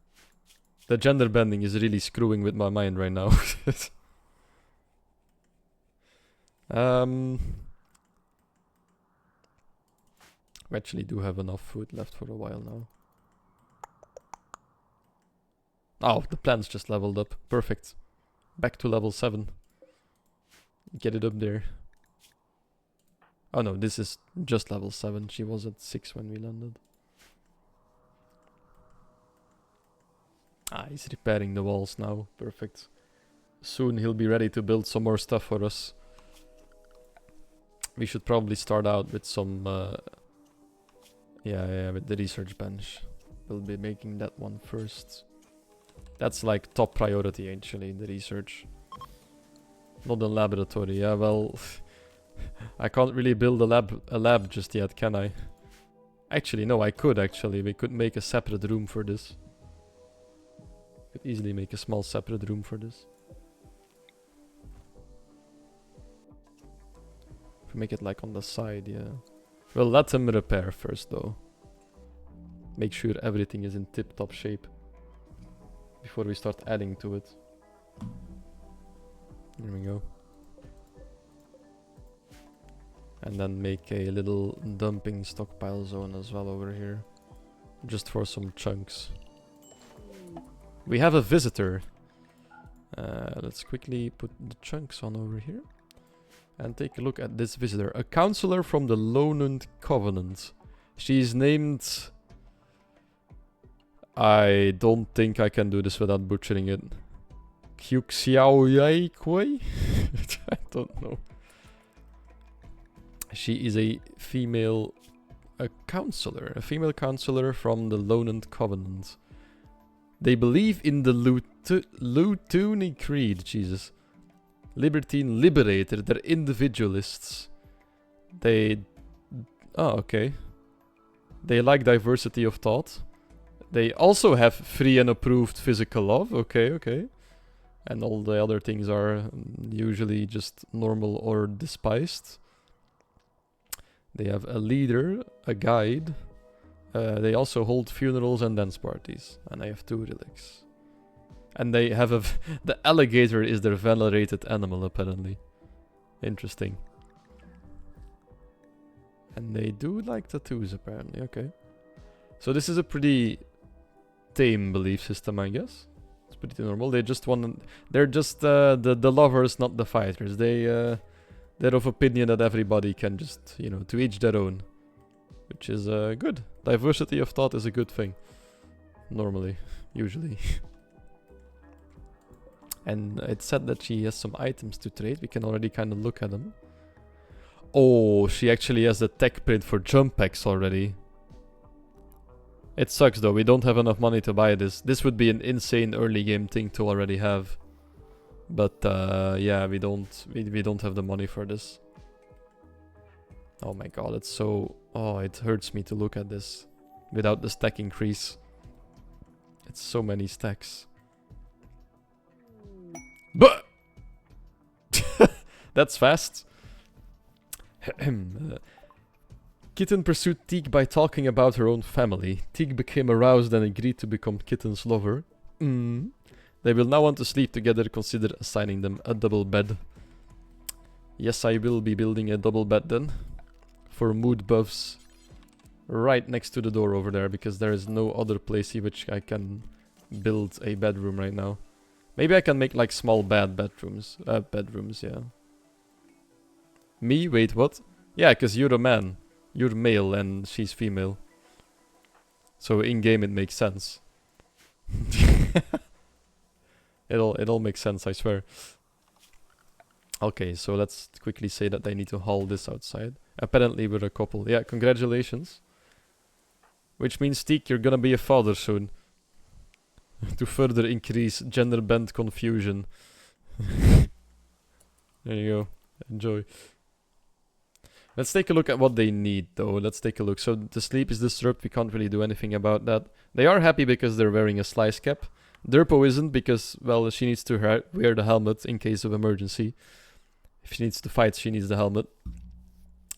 The gender bending is really screwing with my mind right now. We actually do have enough food left for a while now. Oh, the plant's just leveled up. Perfect. Back to level 7. Get it up there. Oh no, this is just level 7. She was at 6 when we landed. Ah, he's repairing the walls now. Perfect. soon he'll be ready to build some more stuff for us. We should probably start out with some... yeah, with the research bench. We'll be making that one first. That's like top priority actually, the research. Not the laboratory, yeah, well... I can't really build a lab just yet, can I? Actually, no, I could actually. We could make a separate room for this. Could easily make a small separate room for this. If we make it like on the side, yeah. Well, let him repair first though. Make sure everything is in tip-top shape before we start adding to it. There we go. And then make a little dumping stockpile zone as well over here. Just for some chunks. We have a visitor. Let's quickly put the chunks on over here. And take a look at this visitor. A counselor from the Lonund Covenant. She's named... I don't think I can do this without butchering it. Kyuxiaoyaikoi? I don't know. She is a female counselor. A female counselor from the Lonund Covenant. They believe in the Lutuni Creed, Jesus. Libertine Liberator, they're individualists. They... Oh, okay. They like diversity of thought. They also have free and approved physical love. Okay, okay. And all the other things are usually just normal or despised. They have a leader, a guide. They also hold funerals and dance parties. And they have 2 relics. And they have a... the alligator is their venerated animal, apparently. Interesting. And they do like tattoos, apparently. Okay. So this is a pretty tame belief system, I guess. It's pretty normal. They just want... They're just the lovers, not the fighters. They're of opinion that everybody can just, you know, to each their own. Which is good. Diversity of thought is a good thing. Normally. Usually. And it said that she has some items to trade. We can already kind of look at them. Oh, she actually has the tech print for jump packs already. It sucks though, we don't have enough money to buy this. This would be an insane early game thing to already have. But yeah, we don't have the money for this. Oh my god, it's so... Oh, it hurts me to look at this. Without the stack increase. It's so many stacks. But that's fast. Kitten pursued Teak by talking about her own family. Teak became aroused and agreed to become Kitten's lover. They will now want to sleep together. Consider assigning them a double bed. Yes, I will be building a double bed then. For mood buffs. Right next to the door over there. Because there is no other place in which I can build a bedroom right now. Maybe I can make like small bedrooms. Bedrooms, yeah. Me? Wait, what? Yeah, because you're a man. You're male and she's female. So in-game it makes sense. it all makes sense, I swear. Okay, so let's quickly say that they need to haul this outside. Apparently we're a couple. Yeah, congratulations. Which means, Teak, you're gonna be a father soon. To further increase gender bend confusion. There you go. Enjoy. Let's take a look at what they need, though. Let's take a look. So the sleep is disturbed. We can't really do anything about that. They are happy because they're wearing a slice cap. Derpo isn't because, well, she needs to wear the helmet in case of emergency. If she needs to fight, she needs the helmet.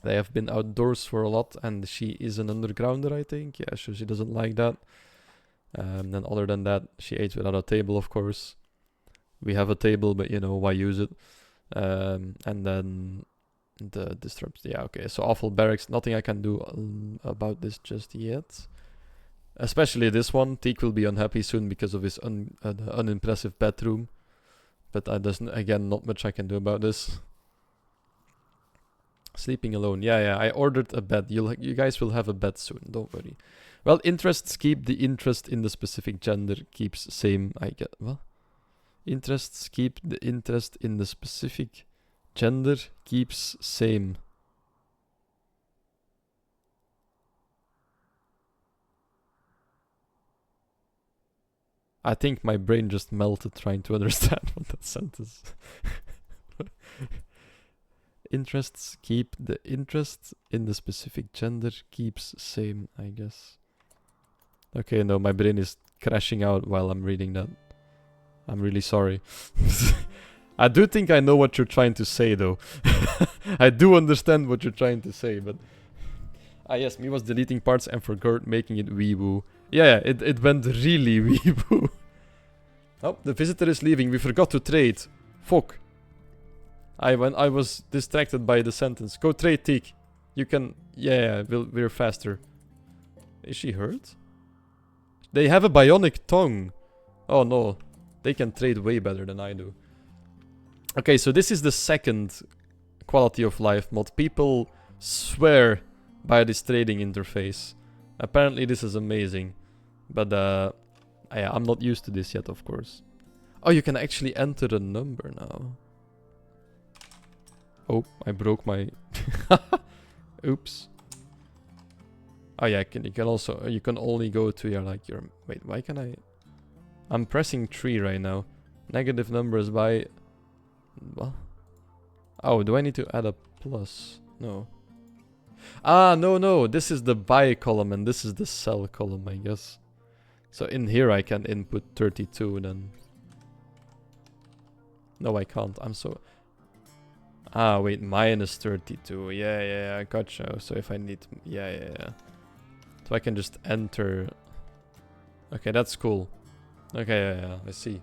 They have been outdoors for a lot, and she is an undergrounder, I think. Yeah, so she doesn't like that. Then other than that, she ate without a table, of course. We have a table, but, you know, why use it? And then... The disrupts, yeah, okay. So awful barracks, nothing I can do about this just yet. Especially this one. Teak will be unhappy soon because of his unimpressive bedroom. But there's, again, not much I can do about this. Sleeping alone, yeah, I ordered a bed. You guys will have a bed soon, don't worry. Well, interests keep. The interest in the specific gender keeps same, I get. Well, Interests keep the interest in the specific gender keeps same. I think my brain just melted trying to understand what that sentence. Interests keep the interest in the specific gender keeps same, I guess. Okay, no, my brain is crashing out while I'm reading that. I'm really sorry. I do think I know what you're trying to say, though. I do understand what you're trying to say, but... Ah, yes, me was deleting parts and forgot making it weeboo. Yeah, it went really weeboo. Oh, the visitor is leaving. We forgot to trade. Fuck. I was distracted by the sentence. Go trade, Teak. You can... Yeah, we're faster. Is she hurt? They have a bionic tongue. Oh no. They can trade way better than I do. Okay, so this is the second quality of life mod. People swear by this trading interface. Apparently this is amazing. But I'm not used to this yet, of course. Oh, you can actually enter a number now. Oh, I broke my... Oops. Oh yeah, you can also... You can only go to your, like, your... Wait, why can I... I'm pressing 3 right now. Negative numbers by... What? Oh, do I need to add a plus? No. Ah, no. This is the buy column and this is the sell column, I guess. So in here I can input 32 then. No, I can't. I'm so... Ah, wait, minus 32. Yeah, I gotcha. So if I need... Yeah. So I can just enter... Okay, that's cool. Okay, yeah, I see.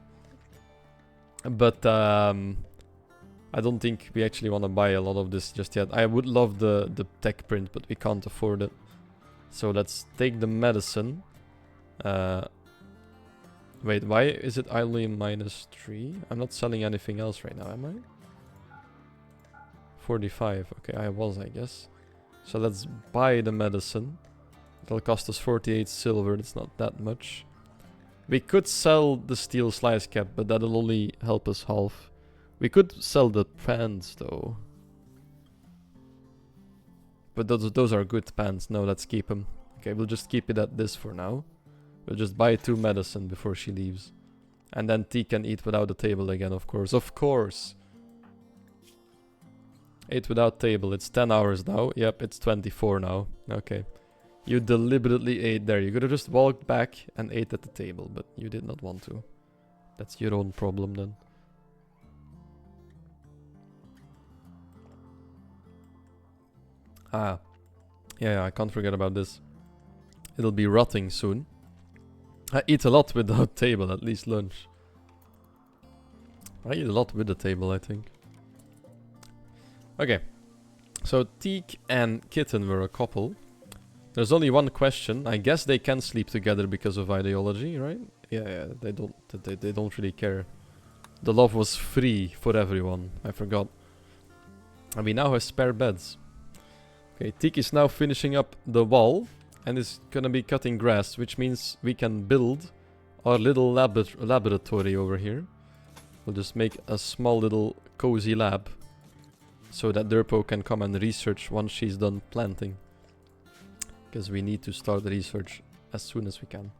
But, I don't think we actually want to buy a lot of this just yet. I would love the tech print, but we can't afford it. So let's take the medicine. Wait, why is it only minus 3? I'm not selling anything else right now, am I? 45. Okay, I was, I guess. So let's buy the medicine. It'll cost us 48 silver. That's not that much. We could sell the steel slice cap, but that'll only help us half. We could sell the pants, though. But those are good pants. No, let's keep them. Okay, we'll just keep it at this for now. We'll just buy 2 medicine before she leaves. And then T can eat without the table again, of course. Of course! Ate without table. It's 10 hours now. Yep, it's 24 now. Okay. You deliberately ate there. You could have just walked back and ate at the table, but you did not want to. That's your own problem then. Ah. Yeah, I can't forget about this. It'll be rotting soon. I eat a lot without table, at least lunch. I eat a lot with the table, I think. Okay. So Teak and Kitten were a couple. There's only one question. I guess they can sleep together because of ideology, right? Yeah, they don't really care. The love was free for everyone. I forgot. And we now have spare beds. Okay, Teak is now finishing up the wall and is gonna be cutting grass, which means we can build our little laboratory over here. We'll just make a small little cozy lab so that Derpo can come and research once she's done planting. Because we need to start the research as soon as we can.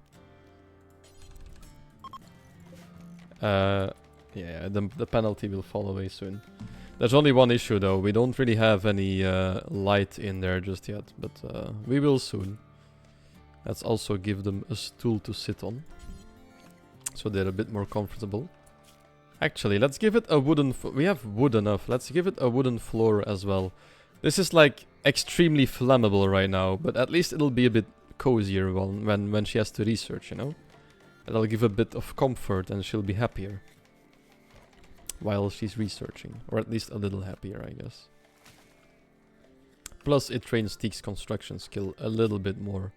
Yeah, the penalty will fall away soon. There's only one issue though. We don't really have any light in there just yet, but we will soon. Let's also give them a stool to sit on, so they're a bit more comfortable. Actually, let's give it a wooden... we have wood enough. Let's give it a wooden floor as well. This is like extremely flammable right now, but at least it'll be a bit cozier when she has to research, you know? It'll give a bit of comfort and she'll be happier while she's researching, or at least a little happier, I guess. Plus, it trains Teak's construction skill a little bit more,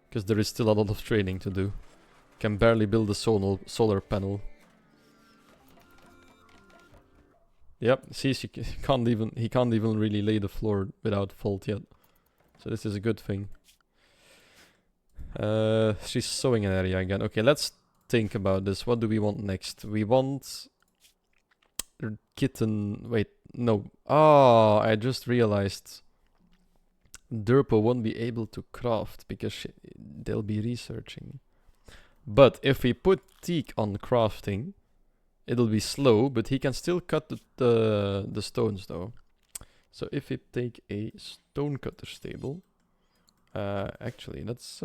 because there is still a lot of training to do. Can barely build a solar panel. Yep, see, he can't even really lay the floor without fault yet. So this is a good thing. She's sewing an area again. Okay, let's think about this. What do we want next? We want kitten. Wait, no. Oh, I just realized Durpo won't be able to craft because they'll be researching. But if we put Teak on crafting, it'll be slow, but he can still cut the stones though. So if we take a stone cutter stable, actually let's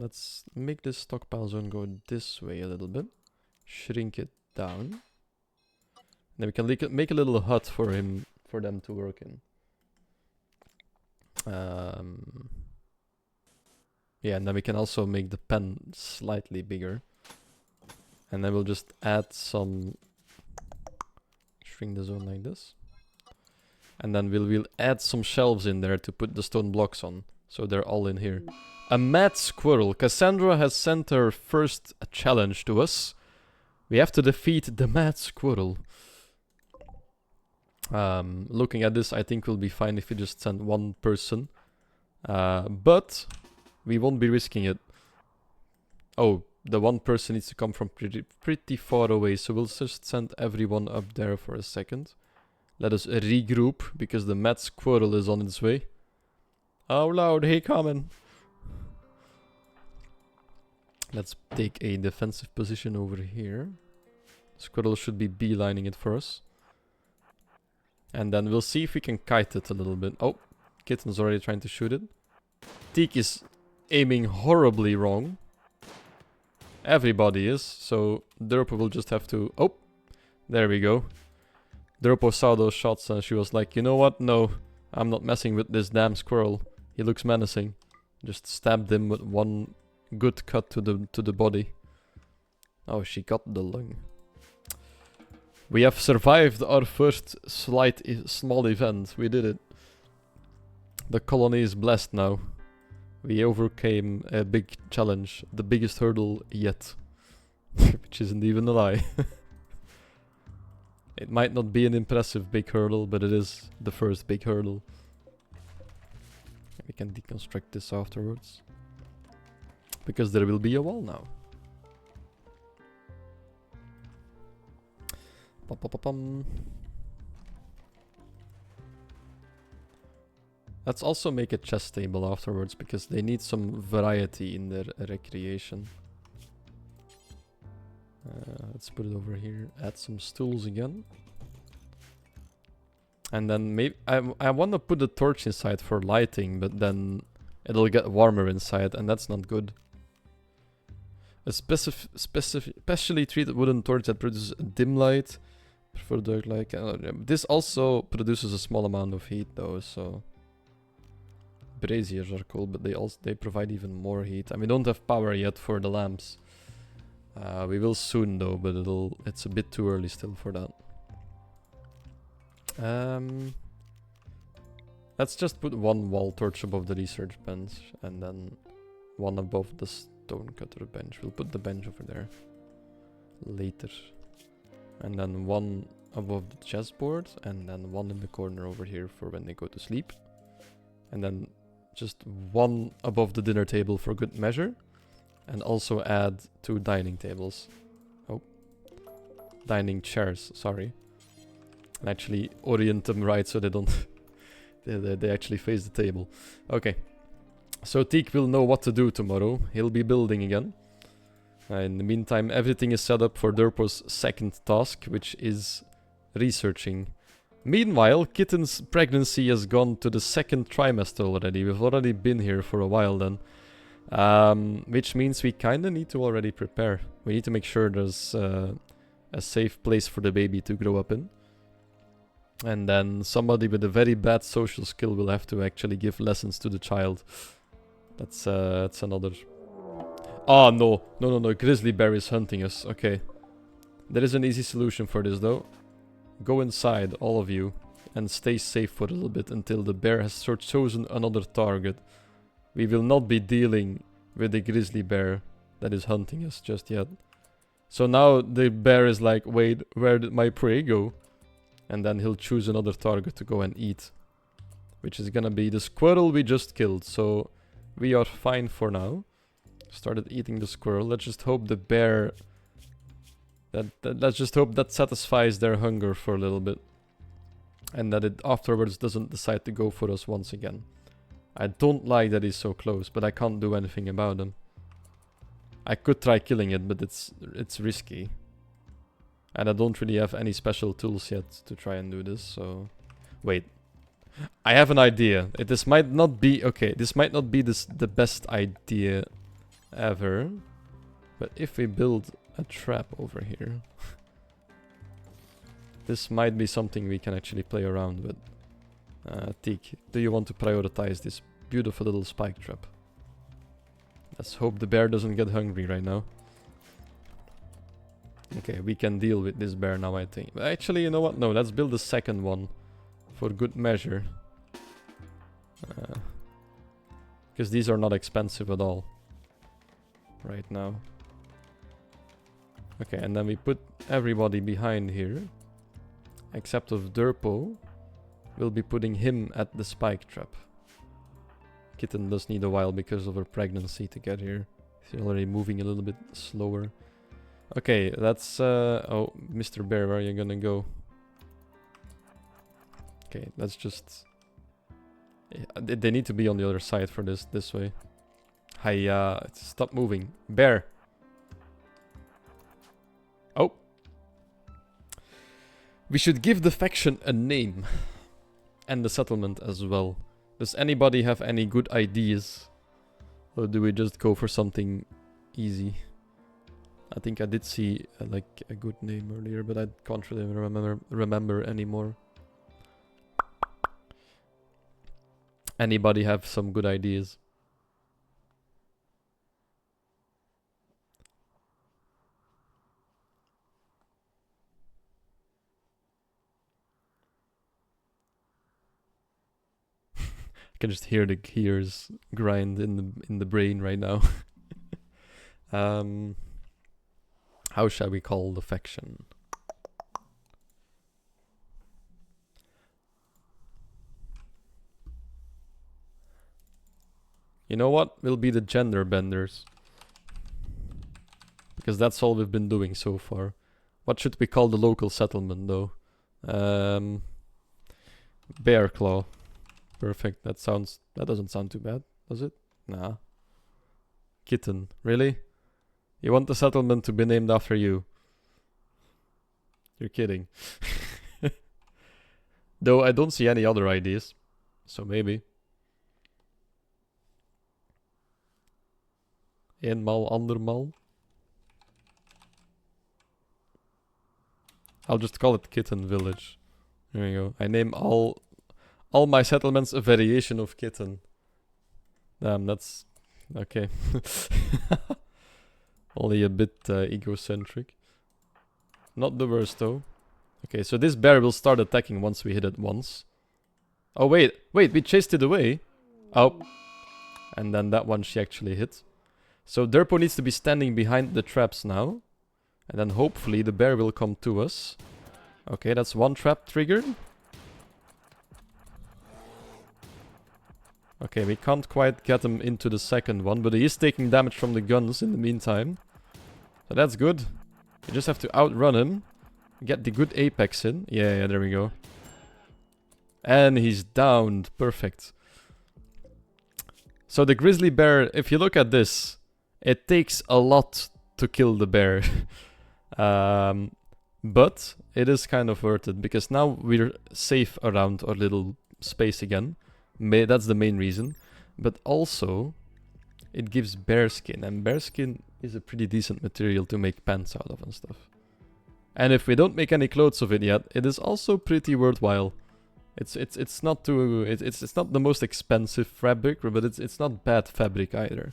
let's make this stockpile zone go this way a little bit, shrink it down. Then we can make a little hut for them to work in. Yeah, and then we can also make the pen slightly bigger. And then we'll just add some... Shrink the zone like this. And then we'll add some shelves in there to put the stone blocks on. So they're all in here. A mad squirrel. Cassandra has sent her first challenge to us. We have to defeat the mad squirrel. Looking at this, I think we'll be fine if we just send one person. But we won't be risking it. Oh, the one person needs to come from pretty far away, so we'll just send everyone up there for a second. Let us regroup, because the mad squirrel is on its way. Oh Lord, he coming! Let's take a defensive position over here. Squirrel should be beelining it for us. And then we'll see if we can kite it a little bit. Oh, Kitten's already trying to shoot it. Teak is aiming horribly wrong. Everybody is, so Durpo will just have to... Oh, there we go. Durpo saw those shots and she was like, you know what? No, I'm not messing with this damn squirrel. He looks menacing. Just stabbed him with one good cut to the body. Oh, she got the lung. We have survived our first small event. We did it. The colony is blessed now. We overcame a big challenge. The biggest hurdle yet. Which isn't even a lie. It might not be an impressive big hurdle, but it is the first big hurdle. We can deconstruct this afterwards. Because there will be a wall now. Let's also make a chess table afterwards, because they need some variety in their recreation. Let's put it over here. Add some stools again. And then maybe I want to put the torch inside for lighting, but then it'll get warmer inside, and that's not good. A specially treated wooden torch that produces a dim light. Prefer dark light. This also produces a small amount of heat though, so braziers are cool, but they provide even more heat. And we don't have power yet for the lamps. We will soon though, but it's a bit too early still for that. Let's just put one wall torch above the research bench and then one above the stone cutter bench. We'll put the bench over there later. And then one above the chessboard and then one in the corner over here for when they go to sleep. And then just one above the dinner table for good measure. And also add 2 dining tables. Oh. Dining chairs, sorry. And actually orient them right so they don't... they actually face the table. Okay. So Teak will know what to do tomorrow. He'll be building again. In the meantime, everything is set up for Durpo's second task, which is researching. Meanwhile, Kitten's pregnancy has gone to the 2nd trimester already. We've already been here for a while then. Which means we kinda need to already prepare. We need to make sure there's a safe place for the baby to grow up in. And then somebody with a very bad social skill will have to actually give lessons to the child. That's another... Oh, no. No. Grizzly bear is hunting us. Okay. There is an easy solution for this, though. Go inside, all of you, and stay safe for a little bit until the bear has chosen another target. We will not be dealing with the grizzly bear that is hunting us just yet. So now the bear is like, wait, where did my prey go? And then he'll choose another target to go and eat. which is gonna be the squirrel we just killed. So we are fine for now. Started eating the squirrel. Let's just hope the bear... let's just hope that satisfies their hunger for a little bit. And that it afterwards doesn't decide to go for us once again. I don't like that he's so close, but I can't do anything about him. I could try killing it, but it's risky. And I don't really have any special tools yet to try and do this, so... Wait. I have an idea. This might not be... Okay, this might not be the best idea ever. But if we build a trap over here... this might be something we can actually play around with. Teak, do you want to prioritize this beautiful little spike trap? Let's hope the bear doesn't get hungry right now. Okay, we can deal with this bear now, I think. Actually, you know what? No, let's build a second one. For good measure. Because these are not expensive at all. Right now. Okay, and then we put everybody behind here. Except of Durpo. We'll be putting him at the spike trap. Kitten does need a while because of her pregnancy to get here. She's already moving a little bit slower. Okay, that's... oh, Mr. Bear, where are you gonna go? Okay, let's just... they need to be on the other side for this way. Hiya, stop moving. Bear! Oh! We should give the faction a name. And the settlement as well. Does anybody have any good ideas? Or do we just go for something easy? I think I did see like a good name earlier, but I can't really remember anymore. Anybody have some good ideas? I can just hear the gears grind in the brain right now. How shall we call the faction? You know what? We'll be the Genderbenders. Because that's all we've been doing so far. What should we call the local settlement though? Bear Claw. Perfect. That doesn't sound too bad, does it? Nah. Kitten. Really? You want the settlement to be named after you? You're kidding. Though I don't see any other ideas. So maybe. Eenmaal, andermaal. I'll just call it Kitten Village. There we go. I name all my settlements a variation of kitten. Damn, that's... okay. Only a bit egocentric. Not the worst though. Okay, so this bear will start attacking once we hit it once. Oh wait, we chased it away. Oh. And then that one she actually hit. So Durpo needs to be standing behind the traps now. And then hopefully the bear will come to us. Okay, that's one trap triggered. Okay, we can't quite get him into the second one, but he is taking damage from the guns in the meantime. So that's good. You just have to outrun him. Get the good apex in. Yeah, there we go. And he's downed. Perfect. So the grizzly bear, if you look at this, it takes a lot to kill the bear. But it is kind of worth it, because now we're safe around our little space again. That's the main reason. But also, it gives bear skin, and bear skin is a pretty decent material to make pants out of and stuff. And if we don't make any clothes of it yet, it is also pretty worthwhile. It's not the most expensive fabric, but it's not bad fabric either.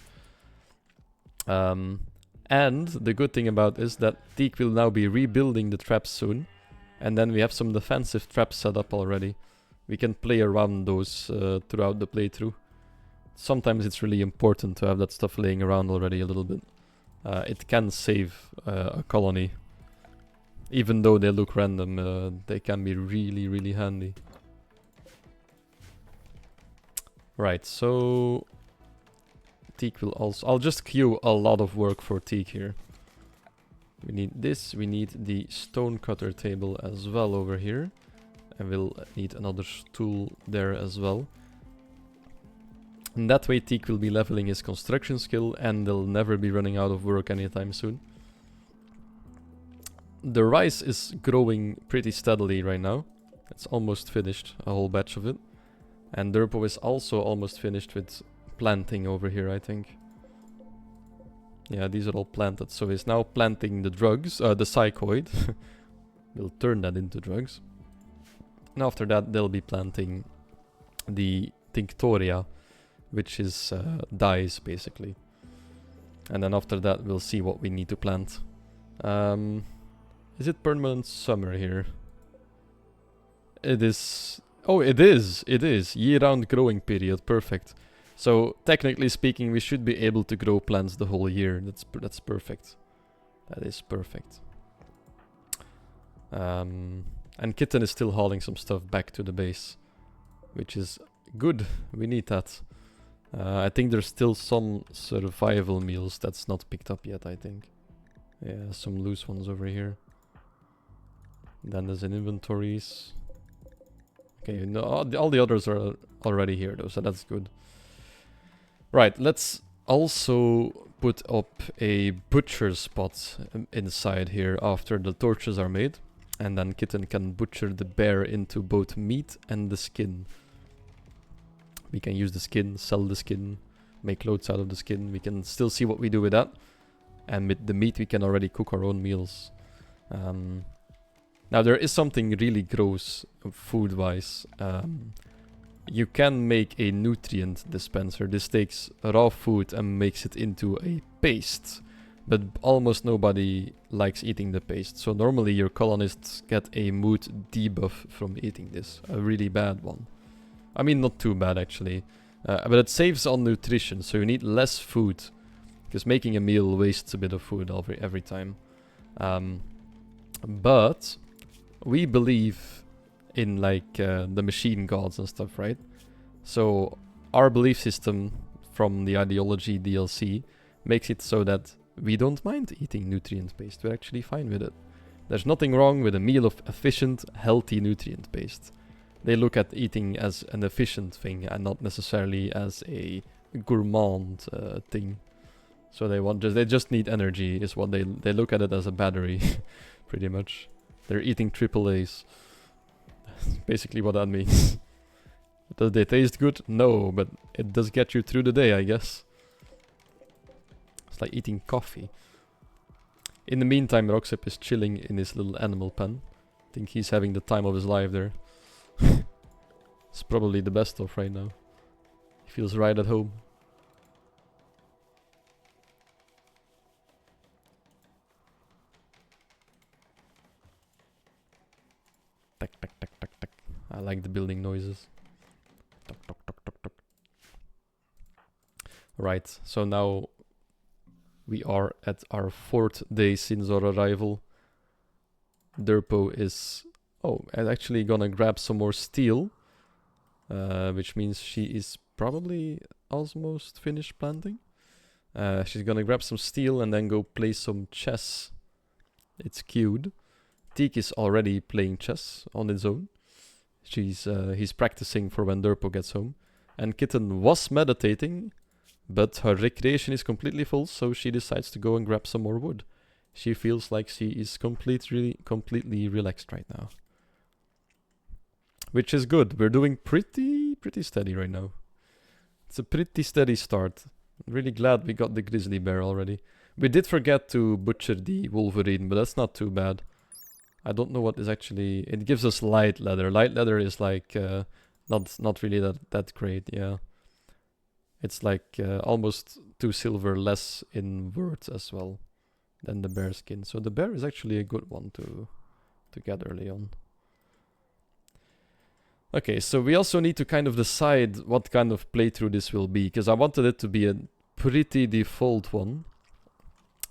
And the good thing about is that Teak will now be rebuilding the traps soon, and then we have some defensive traps set up already. We can play around those throughout the playthrough. Sometimes it's really important to have that stuff laying around already a little bit. It can save a colony. Even though they look random, they can be really, really handy. Right, so Teak will also... I'll just queue a lot of work for Teak here. We need this, we need the stone cutter table as well over here. And we'll need another tool there as well. And that way Teak will be leveling his construction skill and they'll never be running out of work anytime soon. The rice is growing pretty steadily right now. It's almost finished, a whole batch of it. And Derpo is also almost finished with planting over here, I think. Yeah, these are all planted. So he's now planting the drugs, the psychoid. We'll turn that into drugs. And after that, they'll be planting the Tinctoria, which is dyes, basically. And then after that, we'll see what we need to plant. Is it permanent summer here? It is... Oh, it is! It is! Year-round growing period, perfect. So, technically speaking, we should be able to grow plants the whole year. That's perfect. That is perfect. And Kitten is still hauling some stuff back to the base, which is good. We need that. I think there's still some survival meals that's not picked up yet, I think. Yeah, some loose ones over here. Then there's an inventories. Okay, no, all the others are already here though, so that's good. Right, let's also put up a butcher spot inside here after the torches are made. And then Kitten can butcher the bear into both meat and the skin. We can use the skin, sell the skin, make clothes out of the skin. We can still see what we do with that. And with the meat we can already cook our own meals. Now there is something really gross food-wise. You can make a nutrient dispenser. This takes raw food and makes it into a paste. But almost nobody likes eating the paste. So normally your colonists get a mood debuff from eating this. A really bad one. I mean, not too bad actually. But it saves on nutrition, so you need less food. Because making a meal wastes a bit of food every time. But we believe in like the machine gods and stuff, right? So our belief system from the ideology DLC makes it so that we don't mind eating nutrient based. We're actually fine with it. There's nothing wrong with a meal of efficient, healthy nutrient based. They look at eating as an efficient thing and not necessarily as a gourmand thing. So they just need energy is what they look at it as a battery, pretty much. They're eating AAAs. That's basically what that means. Do they taste good? No, but it does get you through the day, I guess. It's like eating coffee. In the meantime, Roxep is chilling in his little animal pen. I think he's having the time of his life there. It's probably the best of right now. He feels right at home. Tack, tack, tack, tack, tack. I like the building noises. Tok, tok, tok, tok, tok. Right, so now we are at our 4th day since our arrival. Derpo is... Oh, I'm actually gonna grab some more steel. Which means she is probably almost finished planting. She's gonna grab some steel and then go play some chess. It's queued. Teak is already playing chess on his own. He's practicing for when Derpo gets home. And Kitten was meditating, but her recreation is completely full, so she decides to go and grab some more wood. She feels like she is completely relaxed right now. Which is good. We're doing pretty steady right now. It's a pretty steady start. I'm really glad we got the grizzly bear already. We did forget to butcher the wolverine, but that's not too bad. I don't know what is actually... It gives us light leather. Light leather is like not really that great, yeah. It's like almost 2 silver less in worth as well than the bear skin. So the bear is actually a good one to get early on. Okay, so we also need to kind of decide what kind of playthrough this will be, because I wanted it to be a pretty default one.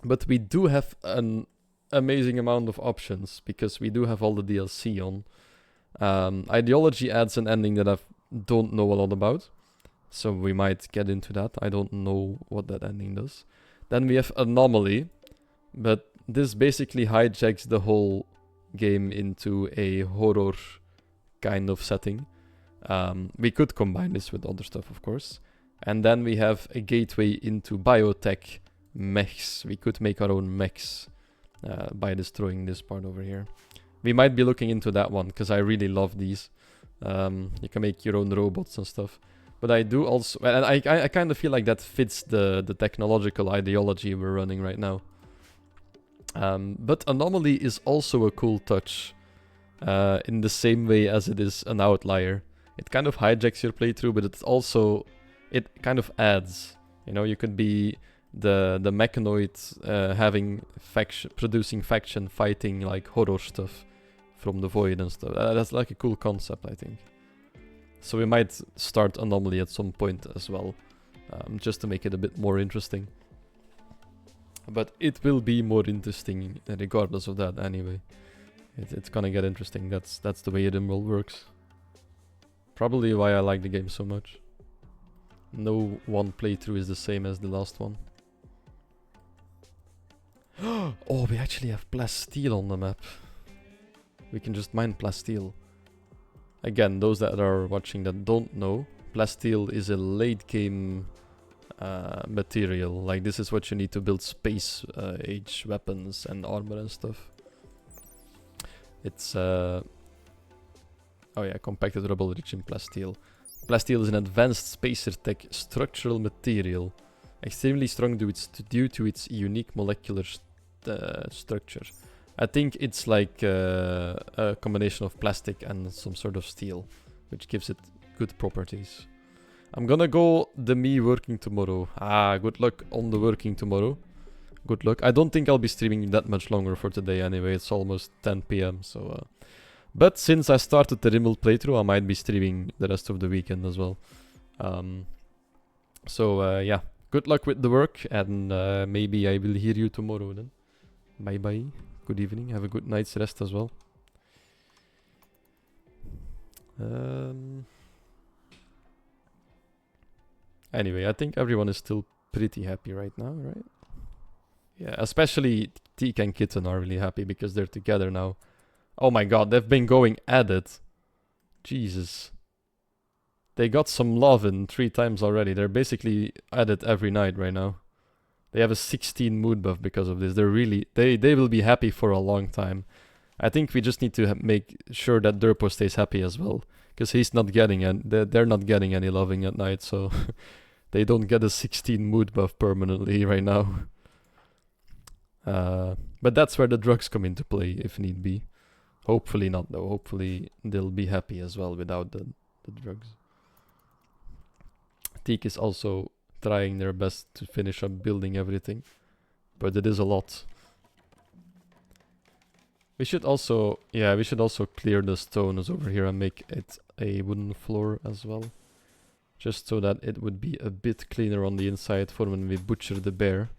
But we do have an amazing amount of options, because we do have all the DLC on. Ideology adds an ending that I don't know a lot about. So we might get into that. I don't know what that ending does. Then we have Anomaly, but this basically hijacks the whole game into a horror kind of setting. We could combine this with other stuff, of course. And then we have a gateway into biotech mechs. We could make our own mechs by destroying this part over here. We might be looking into that one, because I really love these. You can make your own robots and stuff. But I do also... And I kind of feel like that fits the technological ideology we're running right now. But Anomaly is also a cool touch. In the same way as it is an outlier. It kind of hijacks your playthrough, but it's also... It kind of adds. You know, you could be the mechanoid producing faction fighting like horror stuff from the void and stuff. That's like a cool concept, I think. So we might start Anomaly at some point as well, just to make it a bit more interesting. But it will be more interesting regardless of that anyway. It's gonna get interesting. That's the way Rimworld works. Probably why I like the game so much. No one playthrough is the same as the last one. Oh, we actually have plasteel on the map. We can just mine plasteel. Again, those that are watching that don't know, plasteel is a late game material. Like, this is what you need to build space age weapons and armor and stuff. It's oh yeah, compacted rubble rich in plasteel. Plasteel is an advanced spacer tech structural material, extremely strong due to its unique molecular structure. I think it's like a combination of plastic and some sort of steel, which gives it good properties. I'm gonna go the me working tomorrow. Good luck on the working tomorrow. Good luck. I don't think I'll be streaming that much longer for today anyway. It's almost 10 PM, so... But since I started the Rimworld playthrough, I might be streaming the rest of the weekend as well. Yeah. Good luck with the work, and maybe I will hear you tomorrow then. Bye-bye. Good evening. Have a good night's rest as well. Anyway, I think everyone is still pretty happy right now, right? Yeah, especially Teak and Kitten are really happy because they're together now. Oh my god, they've been going at it. Jesus. They got some love in 3 times already. They're basically at it every night right now. They have a 16 mood buff because of this. They're really... They will be happy for a long time. I think we just need to make sure that Durpo stays happy as well. Because he's not getting... They're not getting any loving at night, so... they don't get a 16 mood buff permanently right now. But that's where the drugs come into play, if need be. Hopefully not, though. Hopefully they'll be happy as well without the drugs. Teak is also trying their best to finish up building everything. But it is a lot. We should also... Yeah, we should also clear the stones over here and make it a wooden floor as well. Just so that it would be a bit cleaner on the inside for when we butcher the bear.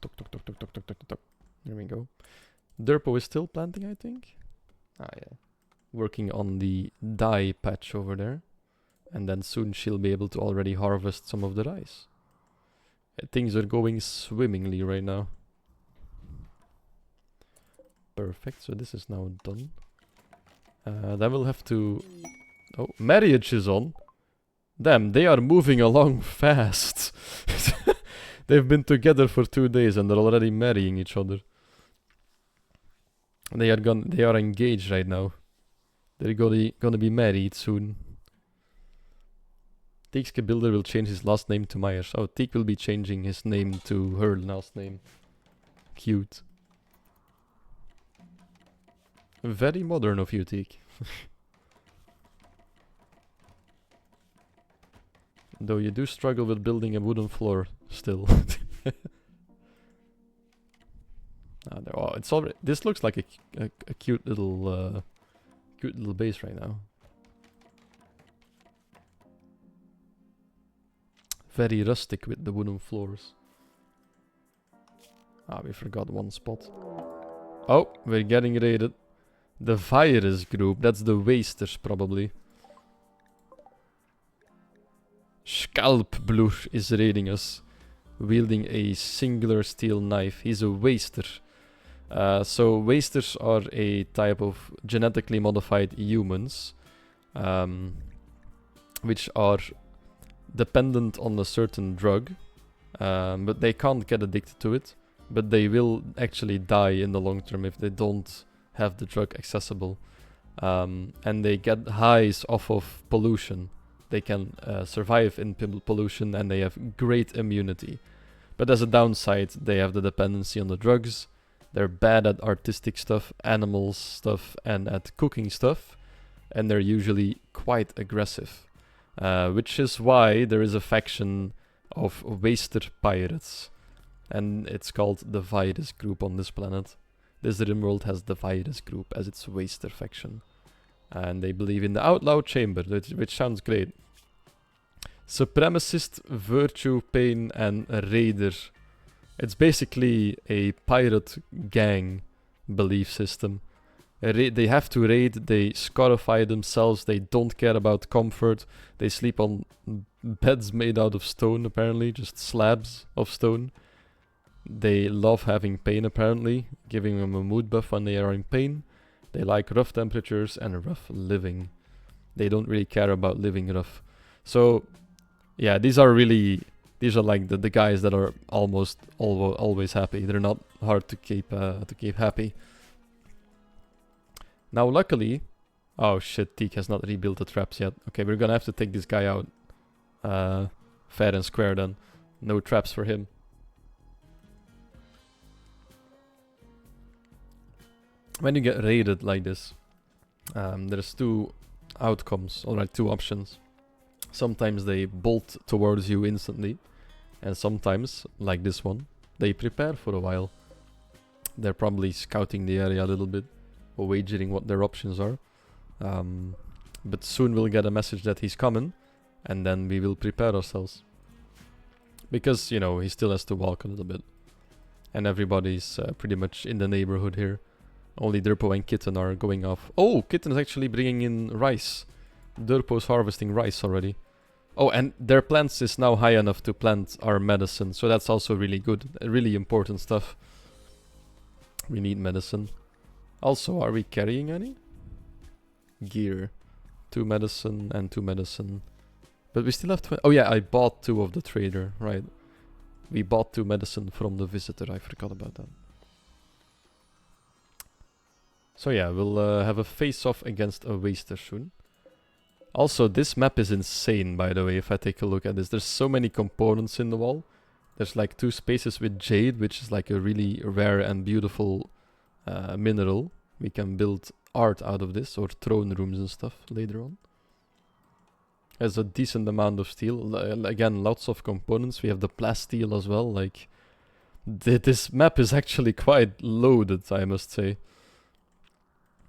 Tok tok tok tok tok tok tok tok. There we go. Durpo is still planting, I think. Yeah. Working on the dye patch over there. And then soon she'll be able to already harvest some of the rice. Things are going swimmingly right now. Perfect, so this is now done. Then we'll have to... Oh, marriage is on. Damn, they are moving along fast. They've been together for 2 days and they're already marrying each other. They are engaged right now. They're gonna be married soon. Teak's builder will change his last name to Myers. Oh, Teak will be changing his name to her last name. Cute. Very modern of you, Teak. Though you do struggle with building a wooden floor still. Oh, it's already. This looks like a cute little base right now. Very rustic with the wooden floors. We forgot one spot. Oh, we're getting raided. The virus group, that's the wasters probably. Scalpblur is raiding us, wielding a singular steel knife. He's a waster. So wasters are a type of genetically modified humans, which are dependent on a certain drug, but they can't get addicted to it, but they will actually die in the long term if they don't have the drug accessible. And they get highs off of pollution. They can survive in pollution, and they have great immunity. But as a downside, they have the dependency on the drugs. They're bad at artistic stuff, animals stuff, and at cooking stuff. And they're usually quite aggressive. Which is why there is a faction of waster pirates. And it's called the virus group on this planet. This Rimworld has the virus group as its waster faction. And they believe in the outlaw chamber, which sounds great. Supremacist, virtue, pain, and raider. It's basically a pirate gang belief system. They have to raid, they scarify themselves, they don't care about comfort. They sleep on beds made out of stone, apparently, just slabs of stone. They love having pain, apparently, giving them a mood buff when they are in pain. They like rough temperatures and rough living. They don't really care about living rough. So, yeah, these are like the guys that are almost always happy. They're not hard to keep happy. Now, luckily, oh shit, Teak has not rebuilt the traps yet. Okay, we're gonna have to take this guy out fair and square then. No traps for him. When you get raided like this, there's two outcomes, alright, two options. Sometimes they bolt towards you instantly, and sometimes, like this one, they prepare for a while. They're probably scouting the area a little bit, or wagering what their options are. But soon we'll get a message that he's coming, and then we will prepare ourselves. Because, you know, he still has to walk a little bit. And everybody's pretty much in the neighborhood here. Only Durpo and Kitten are going off. Oh, Kitten is actually bringing in rice. Durpo's harvesting rice already. Oh, and their plants is now high enough to plant our medicine. So that's also really good. Really important stuff. We need medicine. Also, are we carrying any? Gear. 2 medicine and 2 medicine. But we still have 20. Oh yeah, I bought 2 of the trader. Right. We bought 2 medicine from the visitor. I forgot about that. So yeah, we'll have a face-off against a waster soon. Also, this map is insane, by the way, if I take a look at this. There's so many components in the wall. There's like 2 spaces with jade, which is like a really rare and beautiful mineral. We can build art out of this, or throne rooms and stuff later on. There's a decent amount of steel. Again, lots of components. We have the plasteel as well. Like, this map is actually quite loaded, I must say.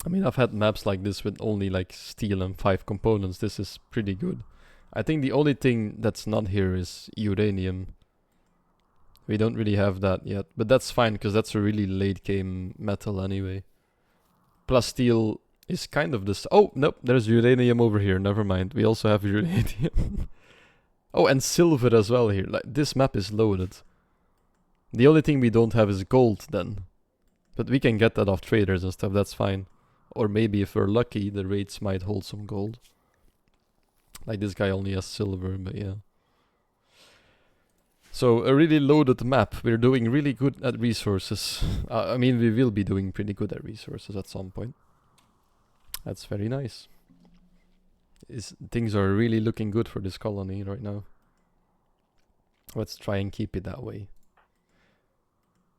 I mean, I've had maps like this with only like steel and 5 components. This is pretty good. I think the only thing that's not here is uranium. We don't really have that yet, but that's fine because that's a really late game metal anyway. Plus steel is kind of this. Oh, nope, there's uranium over here. Never mind. We also have uranium. Oh, and silver as well here. Like, this map is loaded. The only thing we don't have is gold then. But we can get that off traders and stuff. That's fine. Or maybe if we're lucky, the raids might hold some gold. Like this guy only has silver, but yeah. So a really loaded map. We're doing really good at resources. I mean, we will be doing pretty good at resources at some point. That's very nice. Things are really looking good for this colony right now. Let's try and keep it that way.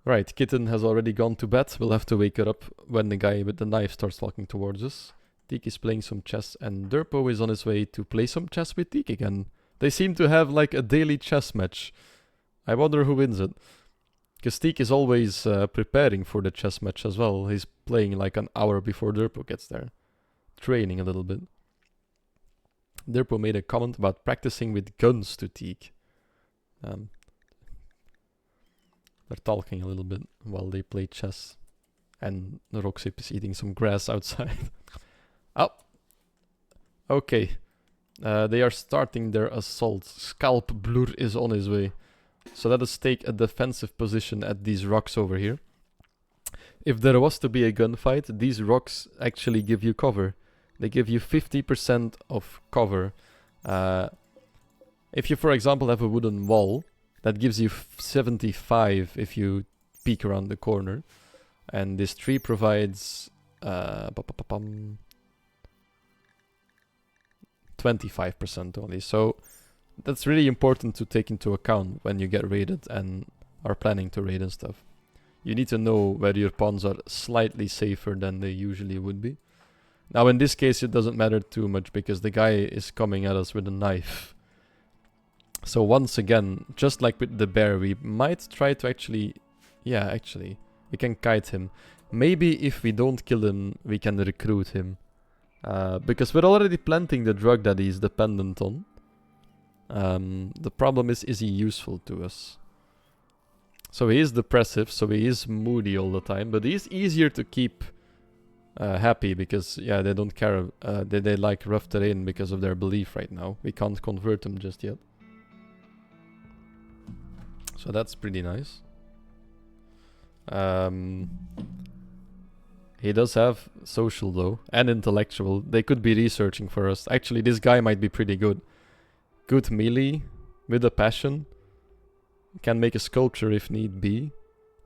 Right, Kitten has already gone to bed. We'll have to wake her up when the guy with the knife starts walking towards us. Teak is playing some chess, and Durpo is on his way to play some chess with Teak again. They seem to have like a daily chess match. I wonder who wins it. Because Teak is always preparing for the chess match as well. He's playing like an hour before Durpo gets there. Training a little bit. Durpo made a comment about practicing with guns to Teak. They're talking a little bit while they play chess. And Roxip is eating some grass outside. Oh! Okay. They are starting their assault. Scalp Blur is on his way. So let us take a defensive position at these rocks over here. If there was to be a gunfight, these rocks actually give you cover. They give you 50% of cover. If you, for example, have a wooden wall, that gives you 75 if you peek around the corner. And this tree provides 25% only. So that's really important to take into account when you get raided and are planning to raid and stuff. You need to know whether your pawns are slightly safer than they usually would be. Now in this case it doesn't matter too much because the guy is coming at us with a knife. So once again, just like with the bear, we might try to actually... Yeah, actually, we can kite him. Maybe if we don't kill him, we can recruit him. Because we're already planting the drug that he's dependent on. The problem is he useful to us? So he is depressive, so he is moody all the time, but he's easier to keep happy because, yeah, they don't care, they like rough terrain because of their belief right now. We can't convert them just yet. So that's pretty nice. He does have social though, and intellectual. They could be researching for us. Actually, this guy might be pretty good. Good melee, with a passion. Can make a sculpture if need be.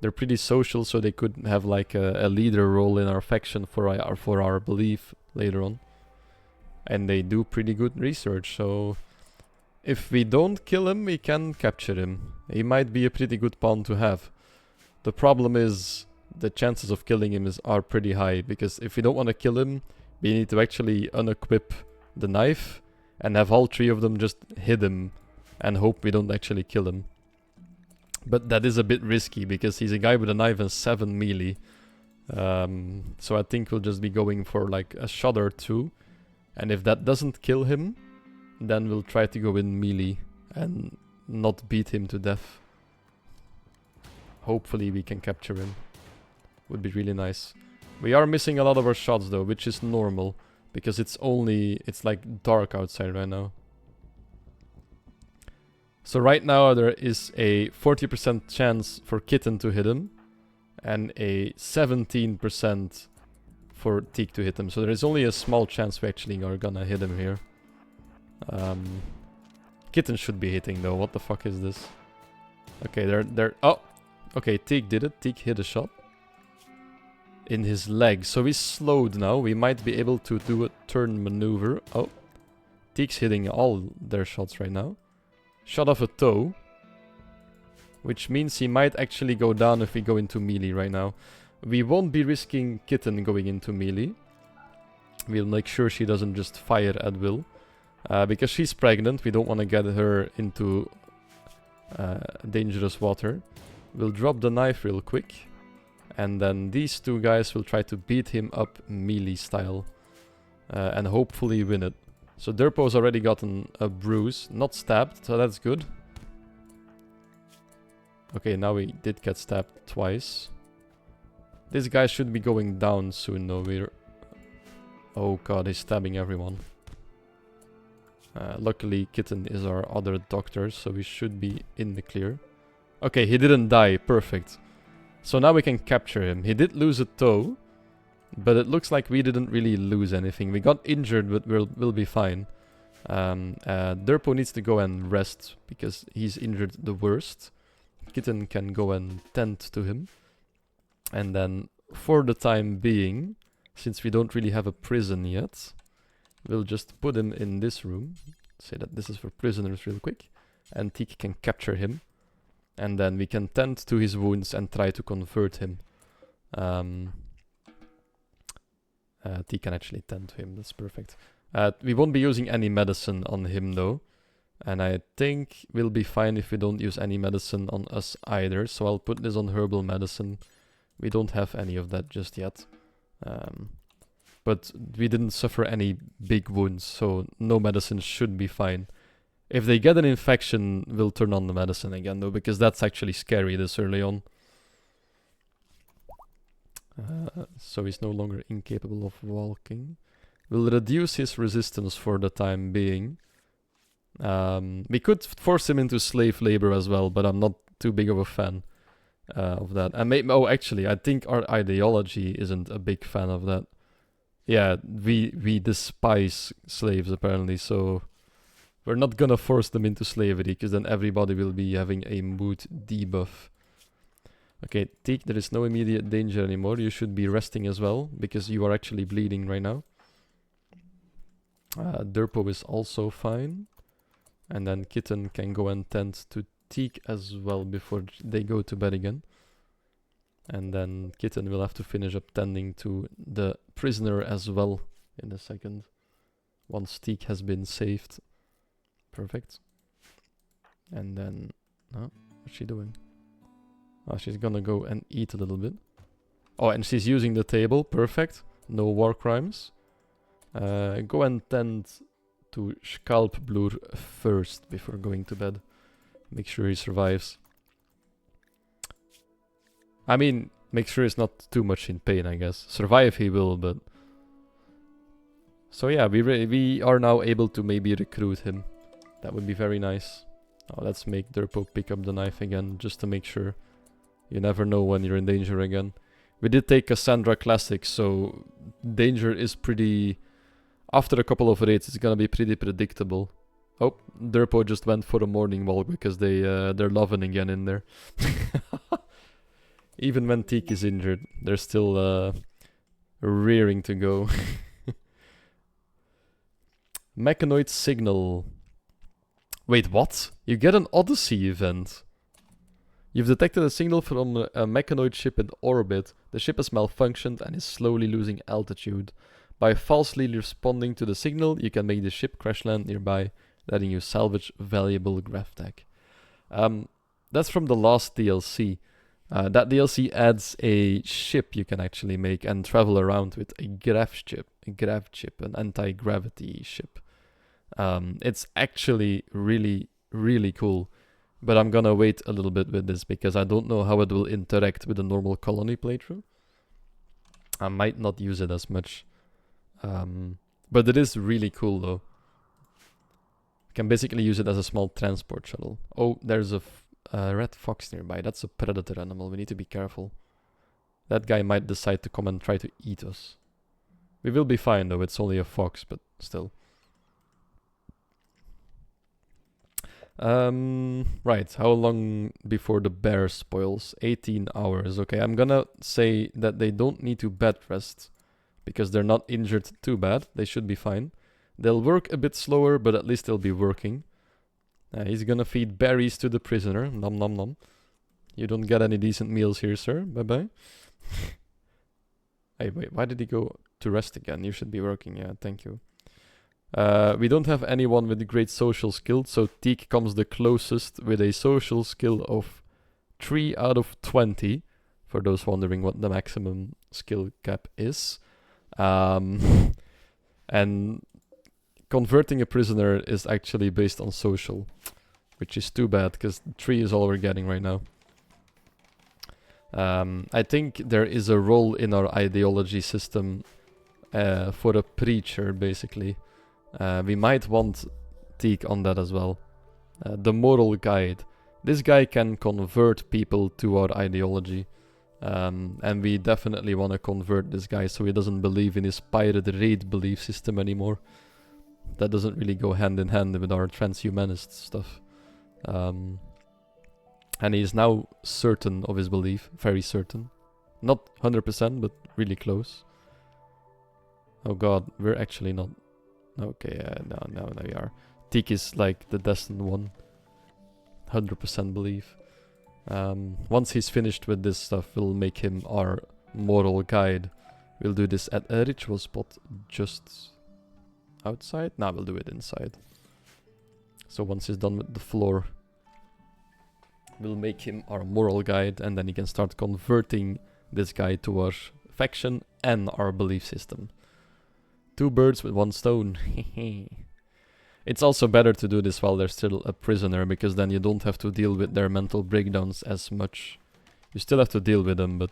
They're pretty social, so they could have like a leader role in our faction for our belief later on. And they do pretty good research, so... If we don't kill him, we can capture him. He might be a pretty good pawn to have. The problem is... the chances of killing him are pretty high, because if we don't want to kill him, we need to actually unequip the knife and have all three of them just hit him and hope we don't actually kill him. But that is a bit risky, because he's a guy with a knife and 7 melee. So I think we'll just be going for like a shot or two, and if that doesn't kill him, then we'll try to go in melee and not beat him to death. Hopefully we can capture him. Would be really nice. We are missing a lot of our shots though, which is normal, because it's like dark outside right now. So right now there is a 40% chance for Kitten to hit him, and a 17% for Teak to hit him. So there is only a small chance we actually are gonna hit him here. Kitten should be hitting though, what the fuck is this? Okay, they're oh! Okay, Teak did it, Teak hit a shot. In his leg, so he's slowed now. We might be able to do a turn maneuver. Oh, Teak's hitting all their shots right now. Shot off a toe, which means he might actually go down if we go into melee right now. We won't be risking Kitten going into melee. We'll make sure she doesn't just fire at will, because she's pregnant. We don't want to get her into dangerous water. We'll drop the knife real quick. And then these two guys will try to beat him up melee style. And hopefully win it. So Derpo's already gotten a bruise. Not stabbed, so that's good. Okay, now we did get stabbed twice. This guy should be going down soon though. Oh god, he's stabbing everyone. Luckily Kitten is our other doctor, so we should be in the clear. Okay, he didn't die. Perfect. So now we can capture him. He did lose a toe, but it looks like we didn't really lose anything. We got injured, but we'll be fine. Derpo needs to go and rest, because he's injured the worst. Kitten can go and tend to him. And then, for the time being, since we don't really have a prison yet, we'll just put him in this room. Say that this is for prisoners real quick. And Teak can capture him. And then we can tend to his wounds and try to convert him. T can actually tend to him, that's perfect. We won't be using any medicine on him though. And I think we'll be fine if we don't use any medicine on us either. So I'll put this on herbal medicine. We don't have any of that just yet. But we didn't suffer any big wounds, so no medicine should be fine. If they get an infection, we'll turn on the medicine again though, because that's actually scary this early on. So he's no longer incapable of walking. We'll reduce his resistance for the time being. We could force him into slave labor as well, but I'm not too big of a fan of that. And actually, I think our ideology isn't a big fan of that. Yeah, we despise slaves apparently, so we're not gonna force them into slavery, because then everybody will be having a mood debuff. Okay, Teak, there is no immediate danger anymore. You should be resting as well, because you are actually bleeding right now. Durpo is also fine. And then Kitten can go and tend to Teak as well before they go to bed again. And then Kitten will have to finish up tending to the prisoner as well in a second. Once Teak has been saved. Perfect. And then... Oh, what's she doing? Oh, she's gonna go and eat a little bit. Oh, and she's using the table. Perfect. No war crimes. Go and tend to Scalpblur first before going to bed. Make sure he survives. I mean, make sure he's not too much in pain, I guess. Survive he will, but... So yeah, we are now able to maybe recruit him. That would be very nice. Oh, let's make Durpo pick up the knife again, just to make sure. You never know when you're in danger again. We did take Cassandra Classic, so danger is pretty... After a couple of raids, it's gonna be pretty predictable. Oh, Durpo just went for a morning walk because they're loving again in there. Even when Teak is injured, they're still rearing to go. Mechanoid signal. Wait, what? You get an Odyssey event. You've detected a signal from a mechanoid ship in orbit. The ship has malfunctioned and is slowly losing altitude. By falsely responding to the signal, you can make the ship crash land nearby, letting you salvage valuable grav tech. That's from the last DLC. That DLC adds a ship you can actually make and travel around with, a grav chip, an anti-gravity ship. It's actually really, really cool. But I'm gonna wait a little bit with this because I don't know how it will interact with a normal colony playthrough. I might not use it as much. But it is really cool though. You can basically use it as a small transport shuttle. Oh, there's a red fox nearby. That's a predator animal. We need to be careful. That guy might decide to come and try to eat us. We will be fine though. It's only a fox, but still. Right. How long before the bear spoils? 18 hours. Okay, I'm gonna say that they don't need to bed rest. Because they're not injured too bad. They should be fine. They'll work a bit slower, but at least they'll be working. He's gonna feed berries to the prisoner. Nom nom nom. You don't get any decent meals here, sir. Bye-bye. Hey, wait. Why did he go to rest again? You should be working. Yeah, thank you. We don't have anyone with great social skills, so Teak comes the closest with a social skill of 3 out of 20. For those wondering what the maximum skill cap is. And converting a prisoner is actually based on social, which is too bad because 3 is all we're getting right now. I think there is a role in our ideology system for a preacher, basically. We might want Teak on that as well. The moral guide. This guy can convert people to our ideology. And we definitely want to convert this guy so he doesn't believe in his pirate raid belief system anymore. That doesn't really go hand in hand with our transhumanist stuff. And he is now certain of his belief, very certain. Not 100%, but really close. Oh god, we're actually not... Okay, now we are. Teak is like the destined one. 100% belief. Once he's finished with this stuff, we'll make him our moral guide. We'll do this at a ritual spot just outside. Nah, we'll do it inside. So once he's done with the floor, we'll make him our moral guide, and then he can start converting this guy to our faction and our belief system. 2 birds with 1 stone. It's also better to do this while they're still a prisoner, because then you don't have to deal with their mental breakdowns as much. You still have to deal with them, but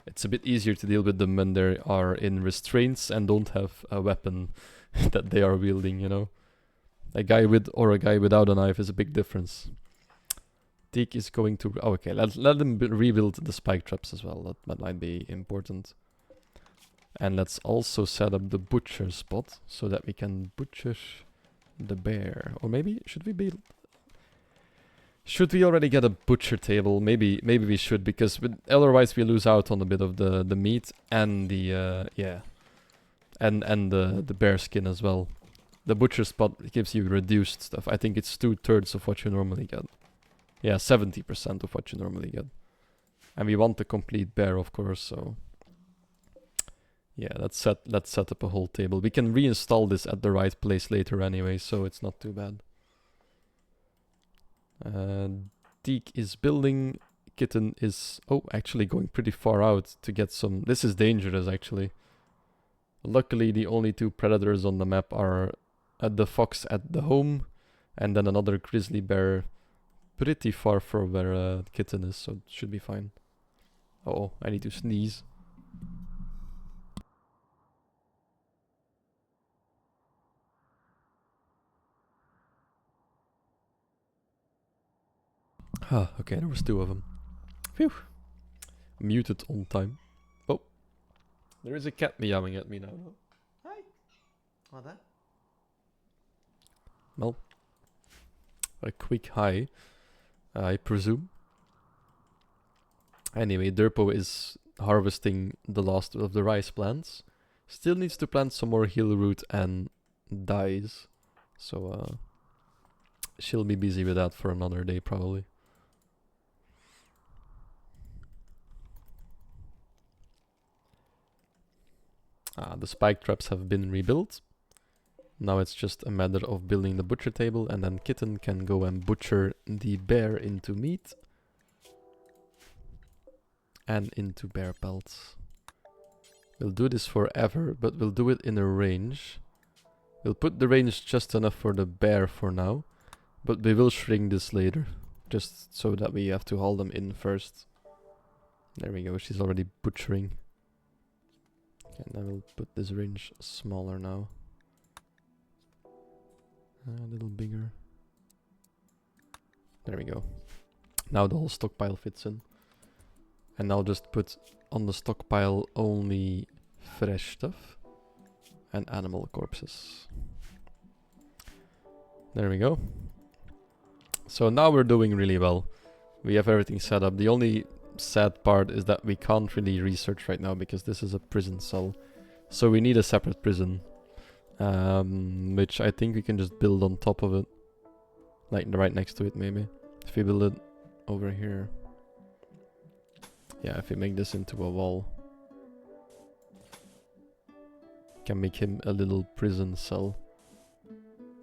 It's a bit easier to deal with them when they are in restraints and don't have a weapon that they are wielding, you know. A guy with or a guy without a knife is a big difference. Teak is going to... Oh, okay, let them rebuild the spike traps as well. That might be important. And let's also set up the butcher spot so that we can butcher the bear. Or maybe, should we build... Should we already get a butcher table? Maybe we should, because otherwise we lose out on a bit of the meat and the yeah, and the bear skin as well. The butcher spot gives you reduced stuff. I think it's 2/3 of what you normally get. Yeah, 70% of what you normally get. And we want the complete bear, of course. So yeah, let's set up a whole table. We can reinstall this at the right place later anyway, so it's not too bad. Teak is building. Kitten is actually going pretty far out to get some. This is dangerous actually. Luckily the only two predators on the map are the fox at the home and then another grizzly bear pretty far from where Kitten is, so it should be fine. Oh, I need to sneeze. Ah, okay, there was 2 of them. Phew. Muted on time. Oh. There is a cat meowing at me now. Hi. What that? Well. A quick hi, I presume. Anyway, Derpo is harvesting the last of the rice plants. Still needs to plant some more hill root and dyes. So, she'll be busy with that for another day probably. The spike traps have been rebuilt. Now it's just a matter of building the butcher table, and then Kitten can go and butcher the bear into meat. And into bear pelts. We'll do this forever, but we'll do it in a range. We'll put the range just enough for the bear for now, but we will shrink this later, just so that we have to haul them in first. There we go, she's already butchering. And I will put this range smaller now. A little bigger. There we go. Now the whole stockpile fits in. And I'll just put on the stockpile only fresh stuff and animal corpses. There we go. So now we're doing really well. We have everything set up. The only sad part is that we can't really research right now because this is a prison cell. So we need a separate prison. Which I think we can just build on top of it. Like right next to it maybe. If we build it over here. Yeah, if we make this into a wall. Can make him a little prison cell.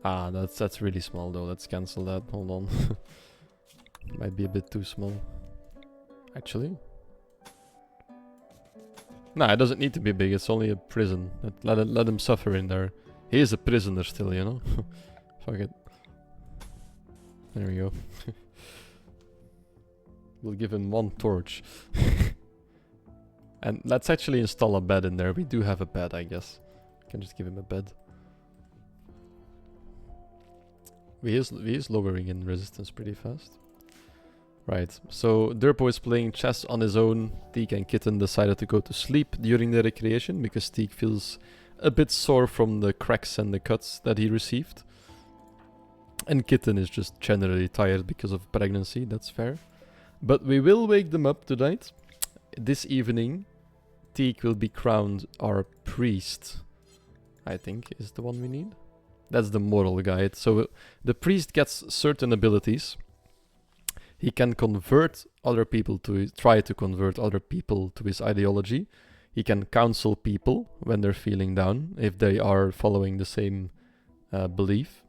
Ah, that's really small though. Let's cancel that. Hold on. Might be a bit too small. Actually. Nah, it doesn't need to be big. It's only a prison. Let him suffer in there. He is a prisoner still, you know? Fuck it. There we go. We'll give him 1 torch. And let's actually install a bed in there. We do have a bed, I guess. Can just give him a bed. He is lowering in resistance pretty fast. Right, so Derpo is playing chess on his own. Teak and Kitten decided to go to sleep during the recreation because Teak feels a bit sore from the cracks and the cuts that he received. And Kitten is just generally tired because of pregnancy, that's fair. But we will wake them up tonight. This evening, Teak will be crowned our priest, I think is the one we need. That's the moral guide. So the priest gets certain abilities. He can convert other people to try to convert other people to his ideology. He can counsel people when they're feeling down, if they are following the same belief.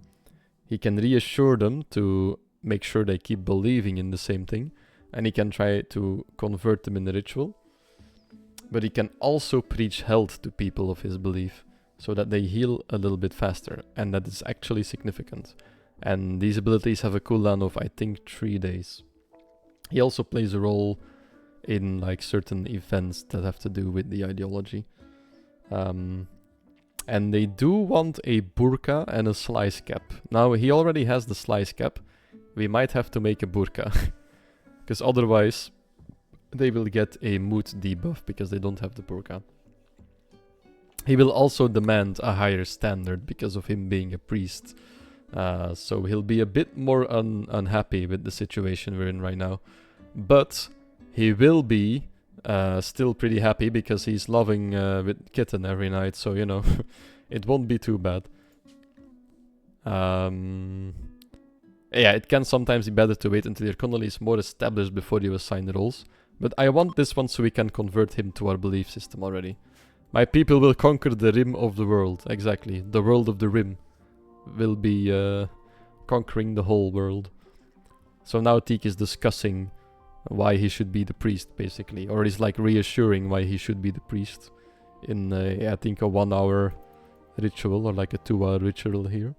He can reassure them to make sure they keep believing in the same thing. And he can try to convert them in the ritual. But he can also preach health to people of his belief, so that they heal a little bit faster. And that is actually significant. And these abilities have a cooldown of, I think, 3 days. He also plays a role in like certain events that have to do with the ideology. And they do want a burqa and a slice cap. Now, he already has the slice cap. We might have to make a burqa. Because otherwise, they will get a mood debuff because they don't have the burqa. He will also demand a higher standard because of him being a priest. So he'll be a bit more unhappy with the situation we're in right now. But he will be still pretty happy because he's loving with Kitten every night. So, you know, it won't be too bad. Yeah, it can sometimes be better to wait until your colony is more established before you assign the roles. But I want this one so we can convert him to our belief system already. My people will conquer the rim of the world. Exactly. The world of the rim will be conquering the whole world. So now Teak is discussing why he should be the priest, basically. Or he's like reassuring why he should be the priest. In, I think, a 1 hour ritual or like a 2 hour ritual here.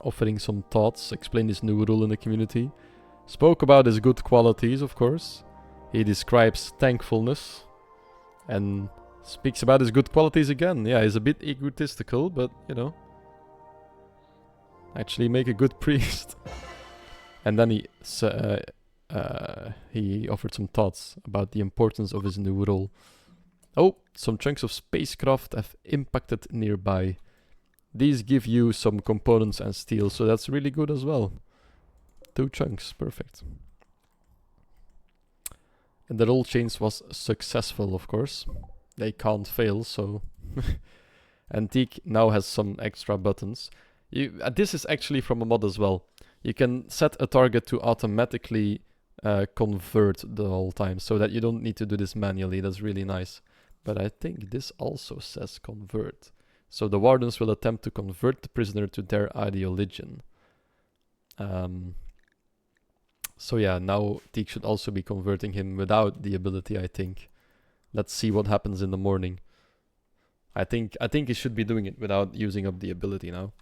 Offering some thoughts, explained his new role in the community. Spoke about his good qualities, of course. He describes thankfulness. And speaks about his good qualities again. Yeah, he's a bit egotistical, but, you know. Actually make a good priest. And then he offered some thoughts about the importance of his new role. Oh, some chunks of spacecraft have impacted nearby. These give you some components and steel, so that's really good as well. 2 chunks, perfect. And the roll change was successful, of course. They can't fail, so... Antique now has some extra buttons. This is actually from a mod as well. You can set a target to automatically convert the whole time, so that you don't need to do this manually. That's really nice. But I think this also says convert. So the wardens will attempt to convert the prisoner to their ideologian. So yeah, now Teak should also be converting him without the ability, I think. Let's see what happens in the morning. I think he should be doing it without using up the ability now.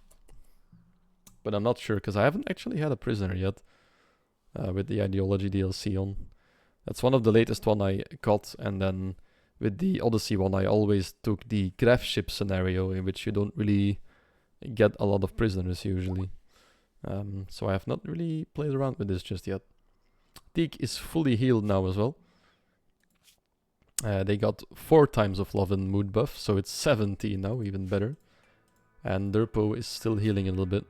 But I'm not sure, because I haven't actually had a prisoner yet. With the ideology DLC on. That's one of the latest one I got, and then with the Odyssey one I always took the graph ship scenario, in which you don't really get a lot of prisoners usually. So I have not really played around with this just yet. Teak is fully healed now as well. They got 4 times of love and mood buff, so it's 70 now, even better. And Durpo is still healing a little bit.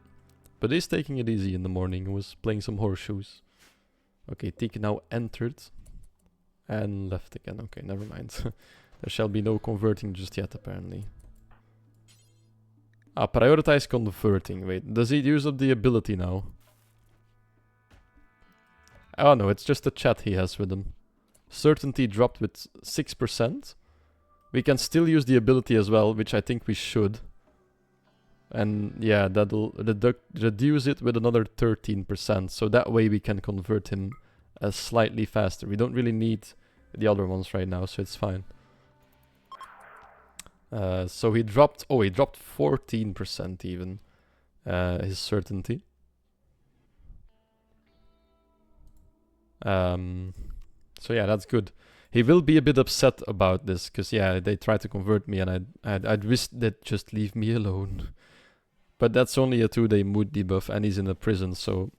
But he's taking it easy in the morning. He was playing some horseshoes. Okay, Teak now entered. And left again. Okay, never mind. There shall be no converting just yet, apparently. Prioritize converting. Wait, does he use up the ability now? Oh no, it's just a chat he has with him. Certainty dropped with 6%. We can still use the ability as well, which I think we should. And yeah, that'll reduce it with another 13%. So that way we can convert him slightly faster. We don't really need the other ones right now, so it's fine. So he dropped 14% even, his certainty. So yeah, that's good. He will be a bit upset about this, because yeah, they tried to convert me and I'd wish they'd just leave me alone. But that's only a 2-day mood debuff and he's in a prison, so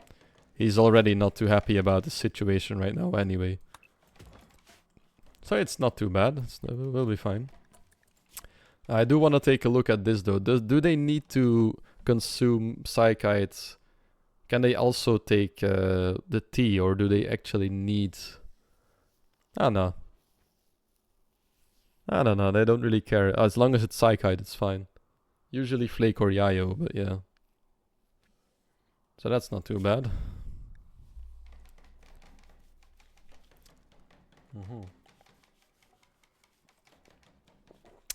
he's already not too happy about the situation right now anyway. So it's not too bad, we'll be fine. I do want to take a look at this though. Do they need to consume psychites? Can they also take the tea, or do they actually need... I don't know. I don't know, they don't really care. As long as it's psychite, it's fine. Usually flake or yayo, but yeah. So that's not too bad.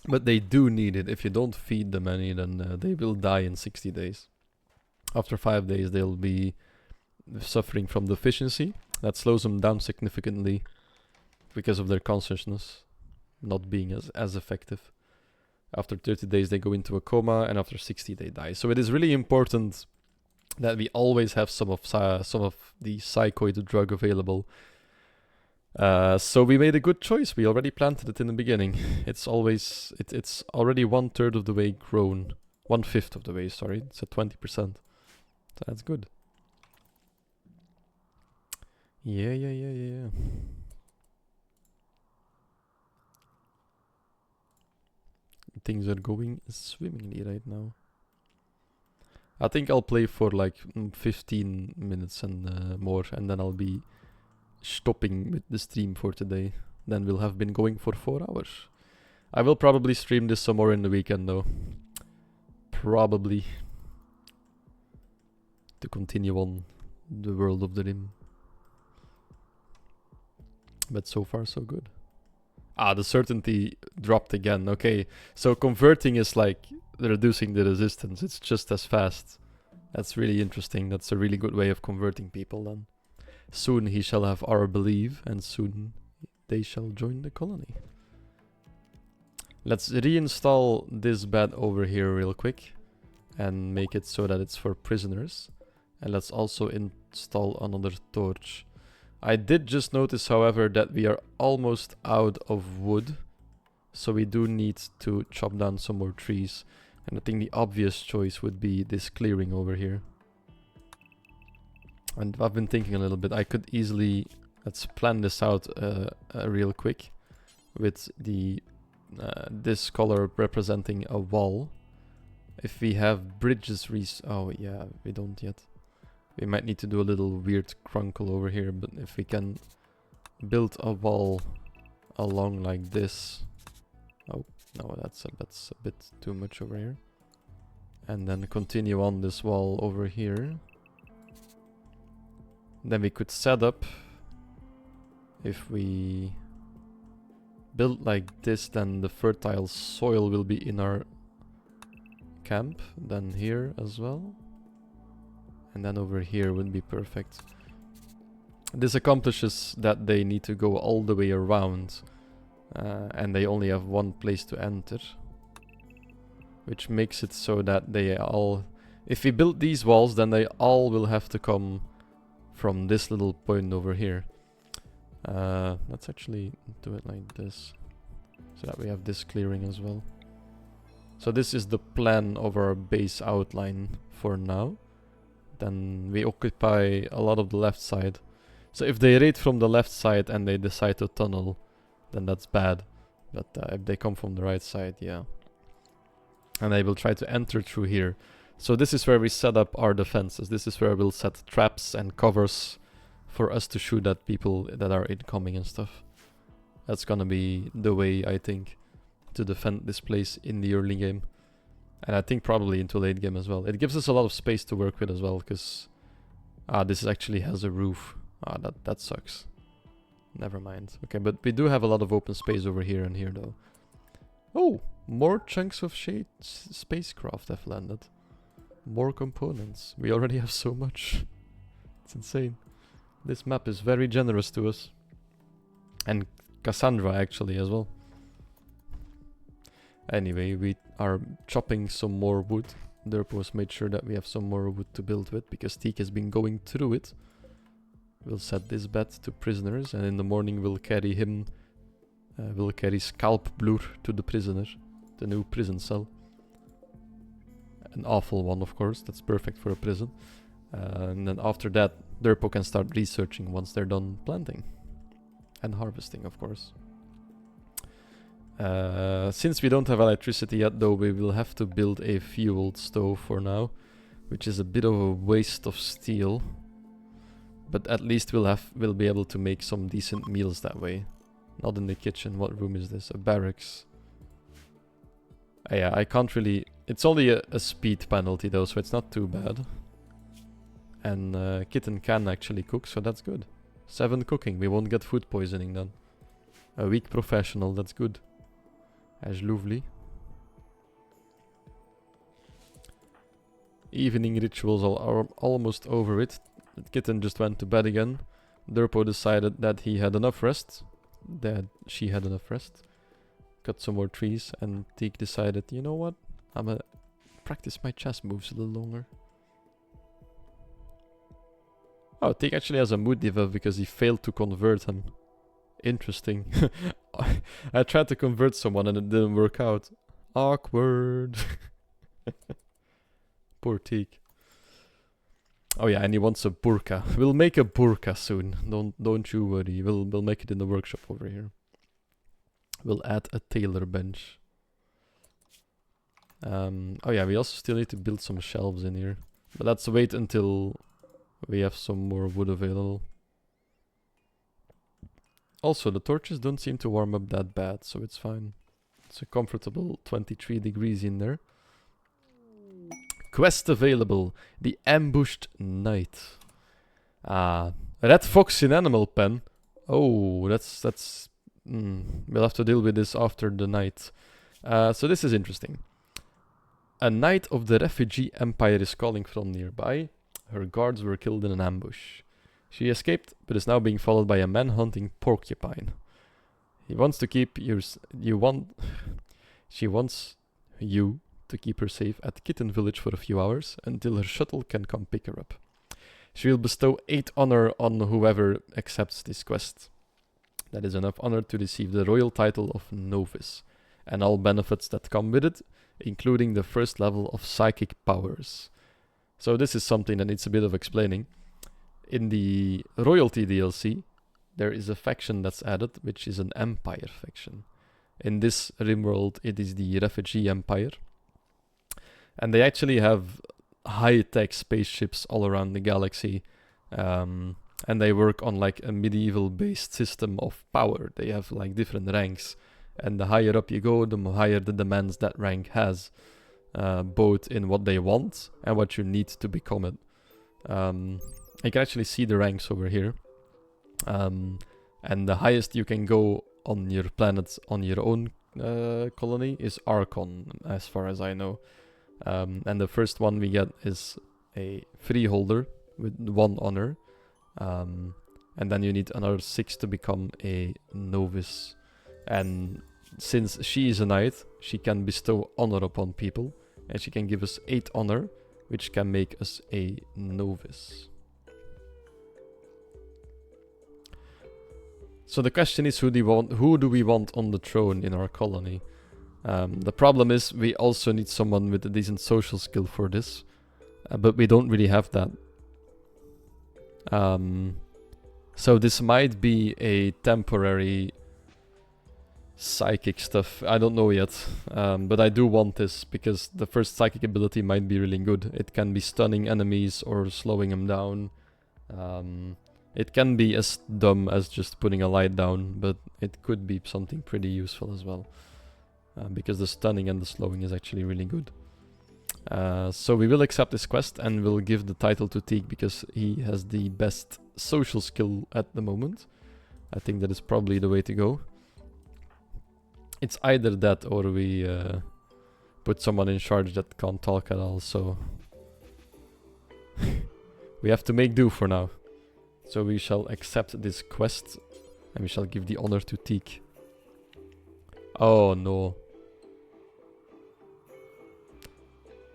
But they do need it. If you don't feed them any, then they will die in 60 days. After 5 days, they'll be suffering from deficiency. That slows them down significantly because of their consciousness not being as effective. After 30 days, they go into a coma, and after 60, they die. So it is really important that we always have some of the psychoid drug available. So we made a good choice. We already planted it in the beginning. It's always it's already 1/3 of the way grown. 1/5 of the way, sorry. It's at 20%. So that's good. Yeah. Things are going swimmingly right now. I think I'll play for like 15 minutes and more, and then I'll be stopping with the stream for today. Then we'll have been going for 4 hours. I will probably stream this some more in the weekend though. Probably. To continue on the world of the Rim. But so far so good. Ah, the certainty dropped again. Okay, so converting is like reducing the resistance. It's just as fast. That's really interesting. That's a really good way of converting people then. Soon he shall have our belief, and soon they shall join the colony. Let's reinstall this bed over here real quick and make it so that it's for prisoners. And let's also install another torch. I did just notice, however, that we are almost out of wood. So we do need to chop down some more trees. And I think the obvious choice would be this clearing over here. And I've been thinking a little bit. I could easily... Let's plan this out real quick. With the this color representing a wall. If we have bridges... Oh yeah, we don't yet. We might need to do a little weird crunkle over here, but if we can build a wall along like this. Oh, no, that's a bit too much over here. And then continue on this wall over here. Then we could set up. If we build like this, then the fertile soil will be in our camp. Then here as well. And then over here would be perfect. This accomplishes that they need to go all the way around. And they only have one place to enter. Which makes it so that they all... If we build these walls, then they all will have to come from this little point over here. Let's actually do it like this. So that we have this clearing as well. So this is the plan of our base outline for now. Then we occupy a lot of the left side. So if they raid from the left side and they decide to tunnel, then that's bad. But if they come from the right side, yeah. And they will try to enter through here. So this is where we set up our defenses. This is where we'll set traps and covers for us to shoot at people that are incoming and stuff. That's gonna be the way, I think, to defend this place in the early game. And I think probably into late game as well. It gives us a lot of space to work with as well, because... this actually has a roof. That sucks. Never mind. Okay, but we do have a lot of open space over here and here though. Oh! More chunks of spacecraft have landed. More components. We already have so much. It's insane. This map is very generous to us. And Cassandra actually as well. Anyway, we are chopping some more wood. Derpos made sure that we have some more wood to build with, because Teak has been going through it. We'll set this bed to prisoners, and in the morning we'll carry him... we'll carry Scalp Blur to the prisoner. The new prison cell. An awful one, of course. That's perfect for a prison. And then after that, Derpo can start researching once they're done planting. And harvesting, of course. Since we don't have electricity yet though, we will have to build a fueled stove for now, which is a bit of a waste of steel, but at least we'll be able to make some decent meals that way. Not in the kitchen. What room is this? A barracks. Yeah, I can't really... It's only a speed penalty though, so it's not too bad. And Kitten can actually cook, so that's good. 7 cooking, we won't get food poisoning then. A weak professional, that's good. As lovely. Evening rituals are almost over it. Kitten just went to bed again. Derpo decided that he had enough rest. That she had enough rest. Cut some more trees, and Teak decided, you know what? I'm gonna practice my chess moves a little longer. Oh, Teak actually has a mood debuff because he failed to convert him. Interesting. I tried to convert someone and it didn't work out. Awkward. Poor Teak. Oh yeah, and he wants a burqa. We'll make a burqa soon. Don't you worry. We'll make it in the workshop over here. We'll add a tailor bench. Oh yeah, we also still need to build some shelves in here. But let's wait until we have some more wood available. Also, the torches don't seem to warm up that bad, so it's fine. It's a comfortable 23 degrees in there. Quest available. The Ambushed Knight. Red fox in animal pen. Oh, that's we'll have to deal with this after the night. So this is interesting. A knight of the refugee empire is calling from nearby. Her guards were killed in an ambush. She escaped, but is now being followed by a man-hunting porcupine. He wants to keep She wants you to keep her safe at Kitten Village for a few hours until her shuttle can come pick her up. She will bestow 8 honor on whoever accepts this quest. That is enough honor to receive the royal title of Novice, and all benefits that come with it, including the first level of psychic powers. So this is something that needs a bit of explaining. In the royalty DLC, there is a faction that's added, which is an empire faction. In this Rimworld, it is the refugee empire. And they actually have high-tech spaceships all around the galaxy. And they work on like a medieval-based system of power. They have like different ranks. And the higher up you go, the higher the demands that rank has. Both in what they want and what you need to become it. You can actually see the ranks over here. And the highest you can go on your planet, on your own colony, is Archon, as far as I know. And the first one we get is a freeholder with 1 honor. And then you need another 6 to become a novice. And since she is a knight, she can bestow honor upon people. And she can give us 8 honor, which can make us a novice. So the question is, who do we want on the throne in our colony? The problem is we also need someone with a decent social skill for this, but we don't really have that. So this might be a temporary psychic stuff. I don't know yet, but I do want this because the first psychic ability might be really good. It can be stunning enemies or slowing them down. It can be as dumb as just putting a light down, but it could be something pretty useful as well. Because the stunning and the slowing is actually really good. So we will accept this quest and we'll give the title to Teak because he has the best social skill at the moment. I think that is probably the way to go. It's either that or we put someone in charge that can't talk at all, so we have to make do for now. So we shall accept this quest and we shall give the honor to Teak. Oh no.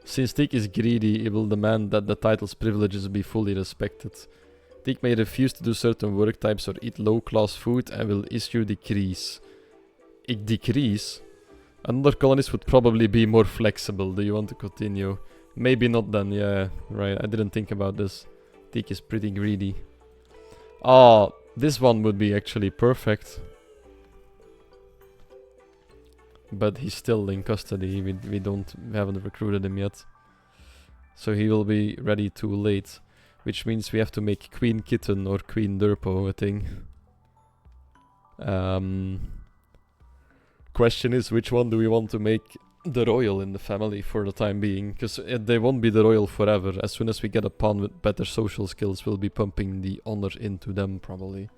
Since Teak is greedy, he will demand that the title's privileges be fully respected. Teak may refuse to do certain work types or eat low-class food and will issue decrees. Decrease? Another colonist would probably be more flexible. Do you want to continue? Maybe not then, yeah, right. I didn't think about this. Teak is pretty greedy. Oh, this one would be actually perfect. But he's still in custody. We haven't recruited him yet. So he will be ready too late. Which means we have to make Queen Kitten or Queen Durpo a thing. Question is, which one do we want to make the royal in the family for the time being? Because they won't be the royal forever. As soon as we get a pawn with better social skills, we'll be pumping the honor into them probably.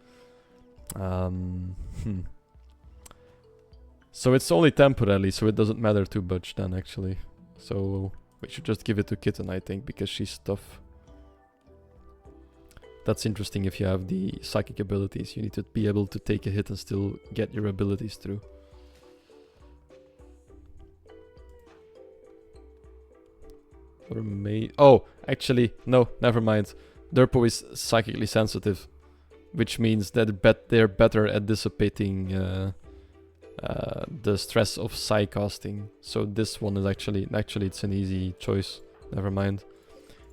So it's only temporarily, so it doesn't matter too much then actually. So we should just give it to Kitten, I think, because she's tough. That's interesting. If you have the psychic abilities, you need to be able to take a hit and still get your abilities through. Or may... Oh, actually, no, never mind. Durpo is psychically sensitive. which means that they're better at dissipating the stress of psi casting. So this one is actually it's an easy choice. Never mind.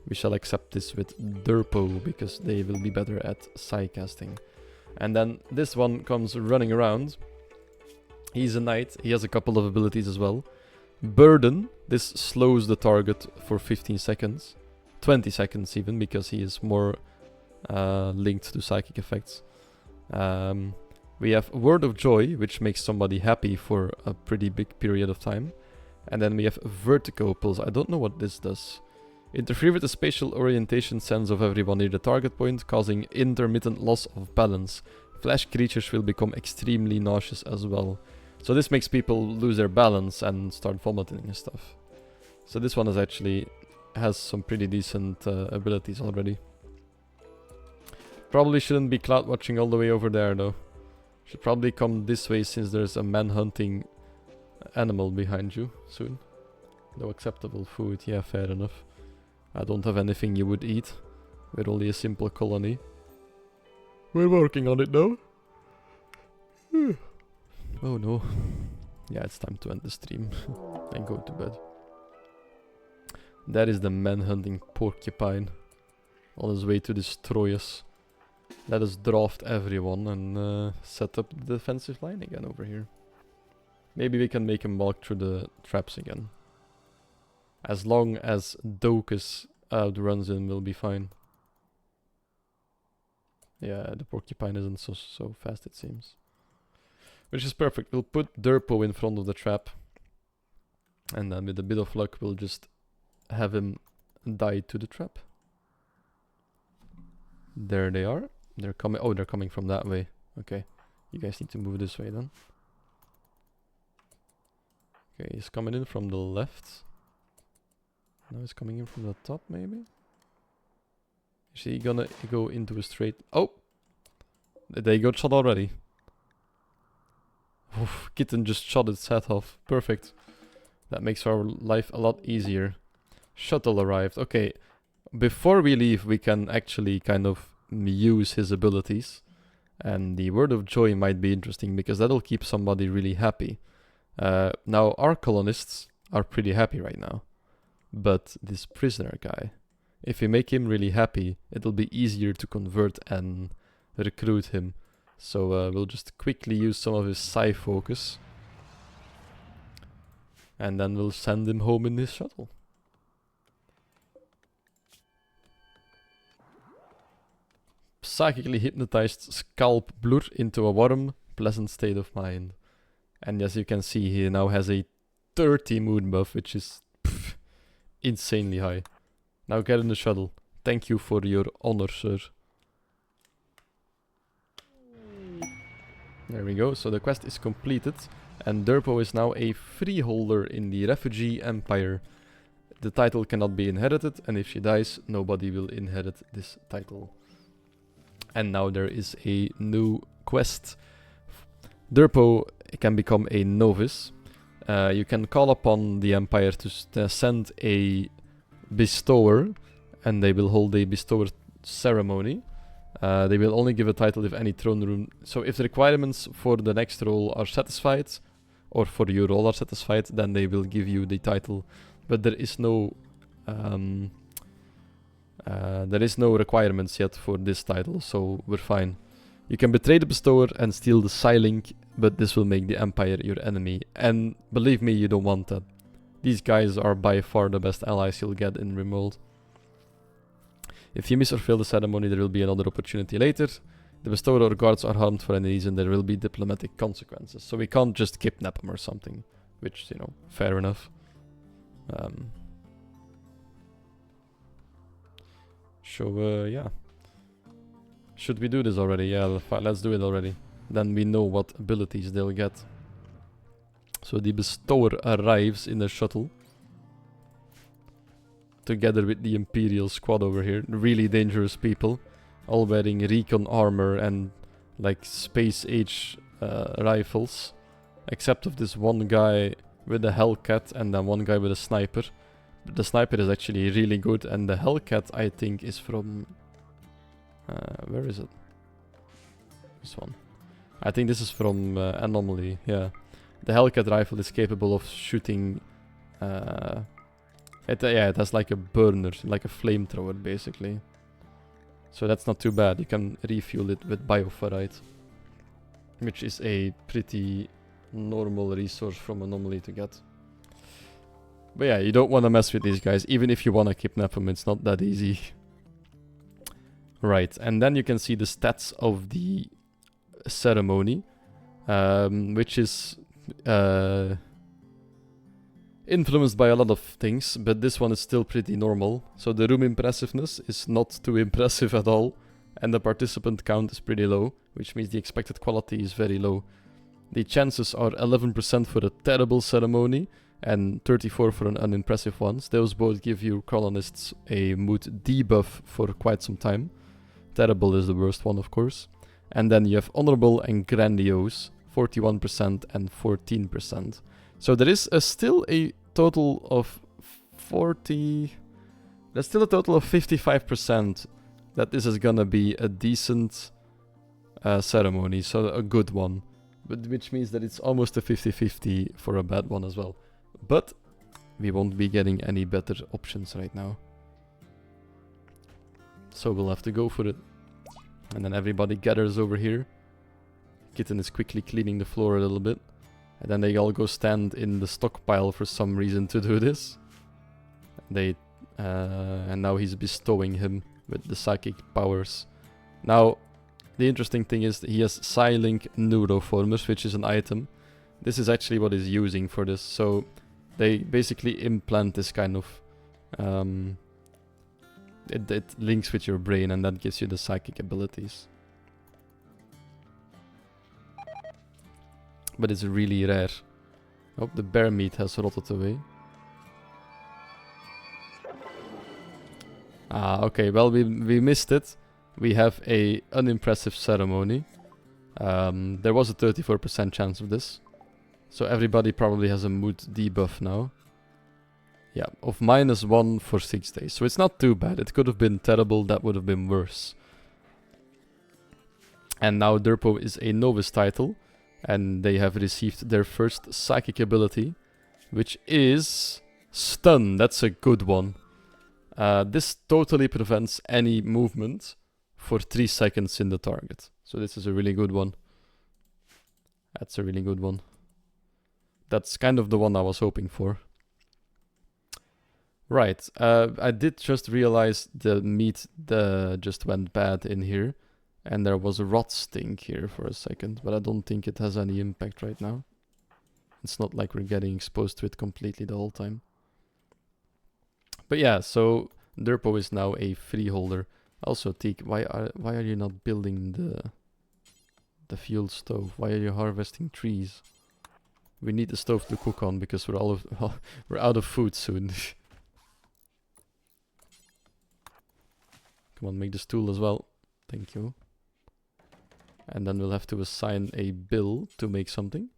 We shall accept this with Derpo because they will be better at psi casting. And then this one comes running around. He's a knight. He has a couple of abilities as well. Burden. This slows the target for 15 seconds. 20 seconds even, because he is more linked to psychic effects. We have Word of Joy, which makes somebody happy for a pretty big period of time. And then we have Vertigo Pulse. I don't know what this does. Interfere with the spatial orientation sense of everyone near the target point, causing intermittent loss of balance. Flash creatures will become extremely nauseous as well. So this makes people lose their balance and start vomiting and stuff. So this one is actually has some pretty decent abilities already. Probably shouldn't be cloud watching all the way over there though. Should probably come this way since there's a man-hunting animal behind you soon. No acceptable food, yeah, fair enough. I don't have anything you would eat. We're only a simple colony. We're working on it though. Oh no. Yeah, it's time to end the stream and go to bed. That is the man-hunting porcupine on his way to destroy us. Let us draft everyone and set up the defensive line again over here. Maybe we can make him walk through the traps again. As long as Docus outruns him, we'll be fine. Yeah, the porcupine isn't so fast, it seems. Which is perfect. We'll put Derpo in front of the trap. And then with a bit of luck, we'll just have him die to the trap. There they are. They're coming. Oh, they're coming from that way. Okay. You guys need to move this way then. Okay, he's coming in from the left. Now he's coming in from the top, maybe? Is he gonna go into a straight... Oh! They got shot already. Oof, Kitten just shot its head off. Perfect. That makes our life a lot easier. Shuttle arrived. Okay. Before we leave, we can actually kind of use his abilities. And the Word of Joy might be interesting because that'll keep somebody really happy. Now, our colonists are pretty happy right now. But this prisoner guy, if we make him really happy, it'll be easier to convert and recruit him. So we'll just quickly use some of his psi focus. And then we'll send him home in his shuttle. Psychically hypnotized scalp blur into a warm, pleasant state of mind. And as you can see, he now has a 30 mood buff, which is insanely high. Now get in the shuttle. Thank you for your honor, sir. There we go. So the quest is completed. And Derpo is now a freeholder in the Refugee Empire. The title cannot be inherited. And if she dies, nobody will inherit this title. And now there is a new quest. Derpo can become a novice. You can call upon the Empire to send a bestower, and they will hold a bestower ceremony. They will only give a title if any throne room... So if the requirements for the next role are satisfied, or for your role are satisfied, then they will give you the title. But there is no... there is no requirements yet for this title, so we're fine. You can betray the bestower and steal the Psi-Link, but this will make the Empire your enemy. And believe me, you don't want that. These guys are by far the best allies you'll get in Rimworld. If you miss or fail the ceremony, there will be another opportunity later. The bestower or guards are harmed for any reason, there will be diplomatic consequences. So we can't just kidnap them or something, which, you know, fair enough. Yeah. Should we do this already? Yeah, let's do it already. Then we know what abilities they'll get. So the bestower arrives in the shuttle. Together with the Imperial squad over here. Really dangerous people. All wearing recon armor and like space age rifles. Except of this one guy with a Hellcat and then one guy with a sniper. But the sniper is actually really good, and the Hellcat I think is from... where is it? This one. I think this is from Anomaly, yeah. The Hellcat rifle is capable of shooting... it has like a burner, like a flamethrower basically. So that's not too bad. You can refuel it with bioferrite, which is a pretty normal resource from Anomaly to get. But yeah, you don't want to mess with these guys. Even if you want to kidnap them, it's not that easy. Right, and then you can see the stats of the ceremony, which is influenced by a lot of things, but this one is still pretty normal. So the room impressiveness is not too impressive at all, and the participant count is pretty low, which means the expected quality is very low. The chances are 11% for a terrible ceremony, and 34 for an unimpressive one. Those both give your colonists a mood debuff for quite some time. Terrible is the worst one, of course. And then you have honorable and grandiose, 41% and 14%. So there is still a total of 40... There's still a total of 55% that this is gonna be a decent ceremony, so a good one. But which means that it's almost a 50-50 for a bad one as well. But we won't be getting any better options right now. So we'll have to go for it. And then everybody gathers over here. Kitten is quickly cleaning the floor a little bit. And then they all go stand in the stockpile for some reason to do this. And now he's bestowing him with the psychic powers. Now, the interesting thing is that he has Psylink Neuroformers, which is an item. This is actually what he's using for this. So they basically implant this kind of... It links with your brain and that gives you the psychic abilities. But it's really rare. Oh, the bear meat has rotted away. Ah, okay, well we missed it. We have a unimpressive ceremony. There was a 34% chance of this. So everybody probably has a mood debuff now. Yeah, of -1 for 6 days. So it's not too bad. It could have been terrible, that would have been worse. And now Derpo is a novice title. And they have received their first psychic ability, which is Stun. That's a good one. This totally prevents any movement for 3 seconds in the target. So this is a really good one. That's a really good one. That's kind of the one I was hoping for. Right, I did just realize the meat just went bad in here. And there was a rot stink here for a second, but I don't think it has any impact right now. It's not like we're getting exposed to it completely the whole time. But yeah, so Derpo is now a freeholder. Also, Teak, why are you not building the fuel stove? Why are you harvesting trees? We need the stove to cook on because we're out of food soon. Come on, make this tool as well. Thank you. And then we'll have to assign a bill to make something.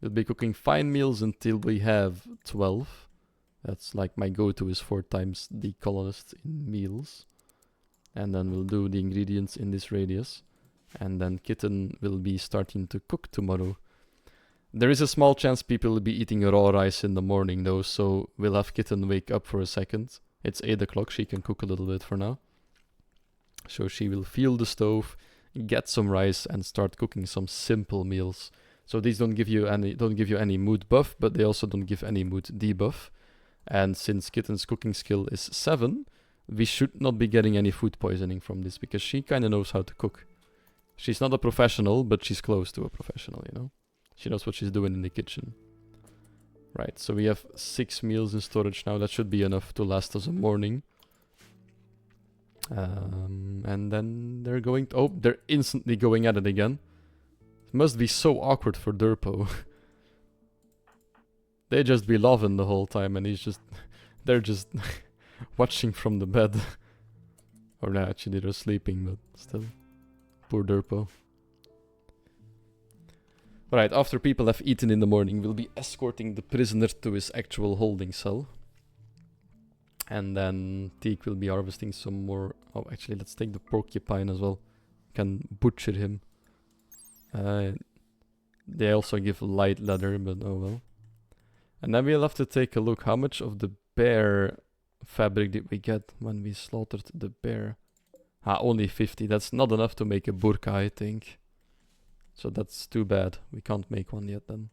We'll be cooking fine meals until we have 12. That's like my go-to is 4 times the colonists in meals. And then we'll do the ingredients in this radius. And then Kitten will be starting to cook tomorrow. There is a small chance people will be eating raw rice in the morning though, so we'll have Kitten wake up for a second. It's 8 o'clock, she can cook a little bit for now. So she will fuel the stove, get some rice and start cooking some simple meals. So these don't give you any mood buff, but they also don't give any mood debuff. And since Kitten's cooking skill is 7, we should not be getting any food poisoning from this because she kind of knows how to cook. She's not a professional, but she's close to a professional, you know. She knows what she's doing in the kitchen. Right, so we have 6 meals in storage now. That should be enough to last us a morning. And then they're going to... Oh, they're instantly going at it again. It must be so awkward for Derpo. They just be loving the whole time and he's just... They're just watching from the bed. Or no, actually they're sleeping, but still. Poor Derpo. Alright, after people have eaten in the morning, we'll be escorting the prisoner to his actual holding cell. And then Teak will be harvesting some more... Oh, actually, let's take the porcupine as well. Can butcher him. They also give light leather, but oh well. And then we'll have to take a look. How much of the bear fabric did we get when we slaughtered the bear? Only 50. That's not enough to make a burqa, I think. So that's too bad. We can't make one yet then.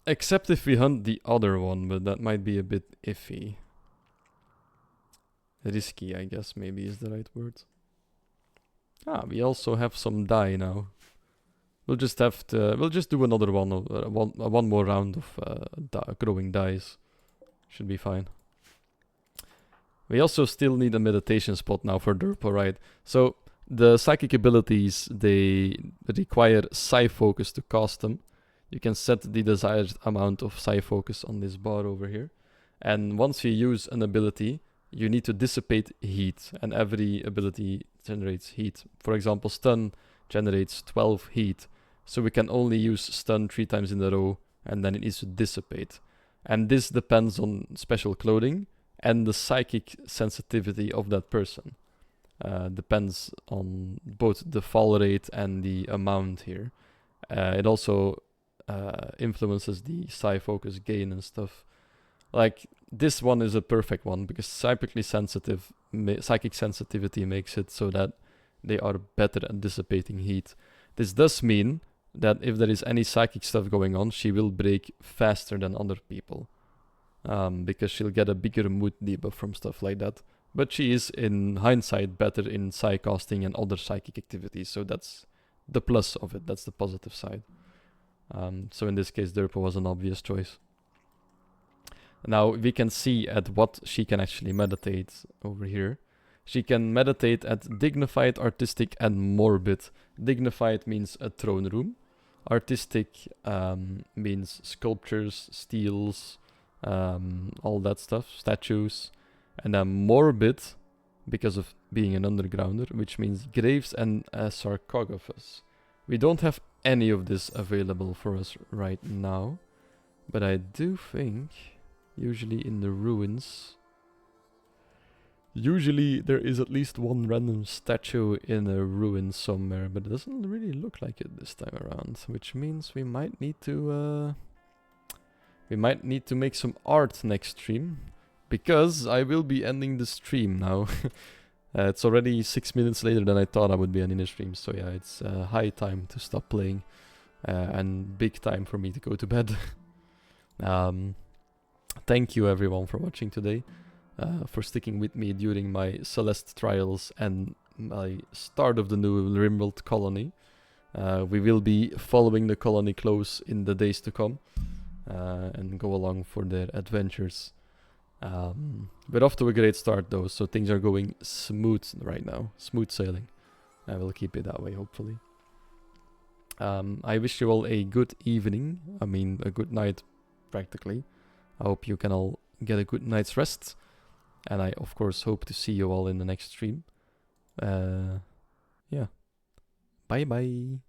Except if we hunt the other one, but that might be a bit iffy. Risky, I guess, maybe is the right word. We also have some dye now. We'll just have to. We'll just do another one one more round of growing dyes. Should be fine. We also still need a meditation spot now for Derpo, right? So the psychic abilities, they require psi focus to cast them. You can set the desired amount of psi focus on this bar over here. And once you use an ability, you need to dissipate heat, and every ability generates heat. For example, stun generates 12 heat, so we can only use stun 3 times in a row, and then it needs to dissipate. And this depends on special clothing and the psychic sensitivity of that person. Depends on both the fall rate and the amount here. It also influences the psi focus gain and stuff. Like, this one is a perfect one because psychic sensitivity makes it so that they are better at dissipating heat. This does mean that if there is any psychic stuff going on, she will break faster than other people. Because she'll get a bigger mood debuff from stuff like that. But she is, in hindsight, better in psi casting and other psychic activities, so that's the plus of it, that's the positive side. So in this case, Derpo was an obvious choice. Now we can see at what she can actually meditate over here. She can meditate at dignified, artistic, and morbid. Dignified means a throne room. Artistic means sculptures, steels, all that stuff, statues. And then morbid, because of being an undergrounder, which means graves and a sarcophagus. We don't have any of this available for us right now, but I do think usually in the ruins, usually there is at least one random statue in a ruin somewhere, but it doesn't really look like it this time around, which means we might need to make some art next stream, because I will be ending the stream now. It's already 6 minutes later than I thought I would be ending the stream, so yeah, it's high time to stop playing, and big time for me to go to bed. Thank you everyone for watching today, for sticking with me during my Celeste trials and my start of the new Rimworld colony. We will be following the colony close in the days to come, and go along for their adventures. We're off to a great start though, so things are going smooth right now. Smooth sailing. I will keep it that way, hopefully. I wish you all a good evening. I mean, a good night, practically. I hope you can all get a good night's rest. And I, of course, hope to see you all in the next stream. Yeah. Bye-bye.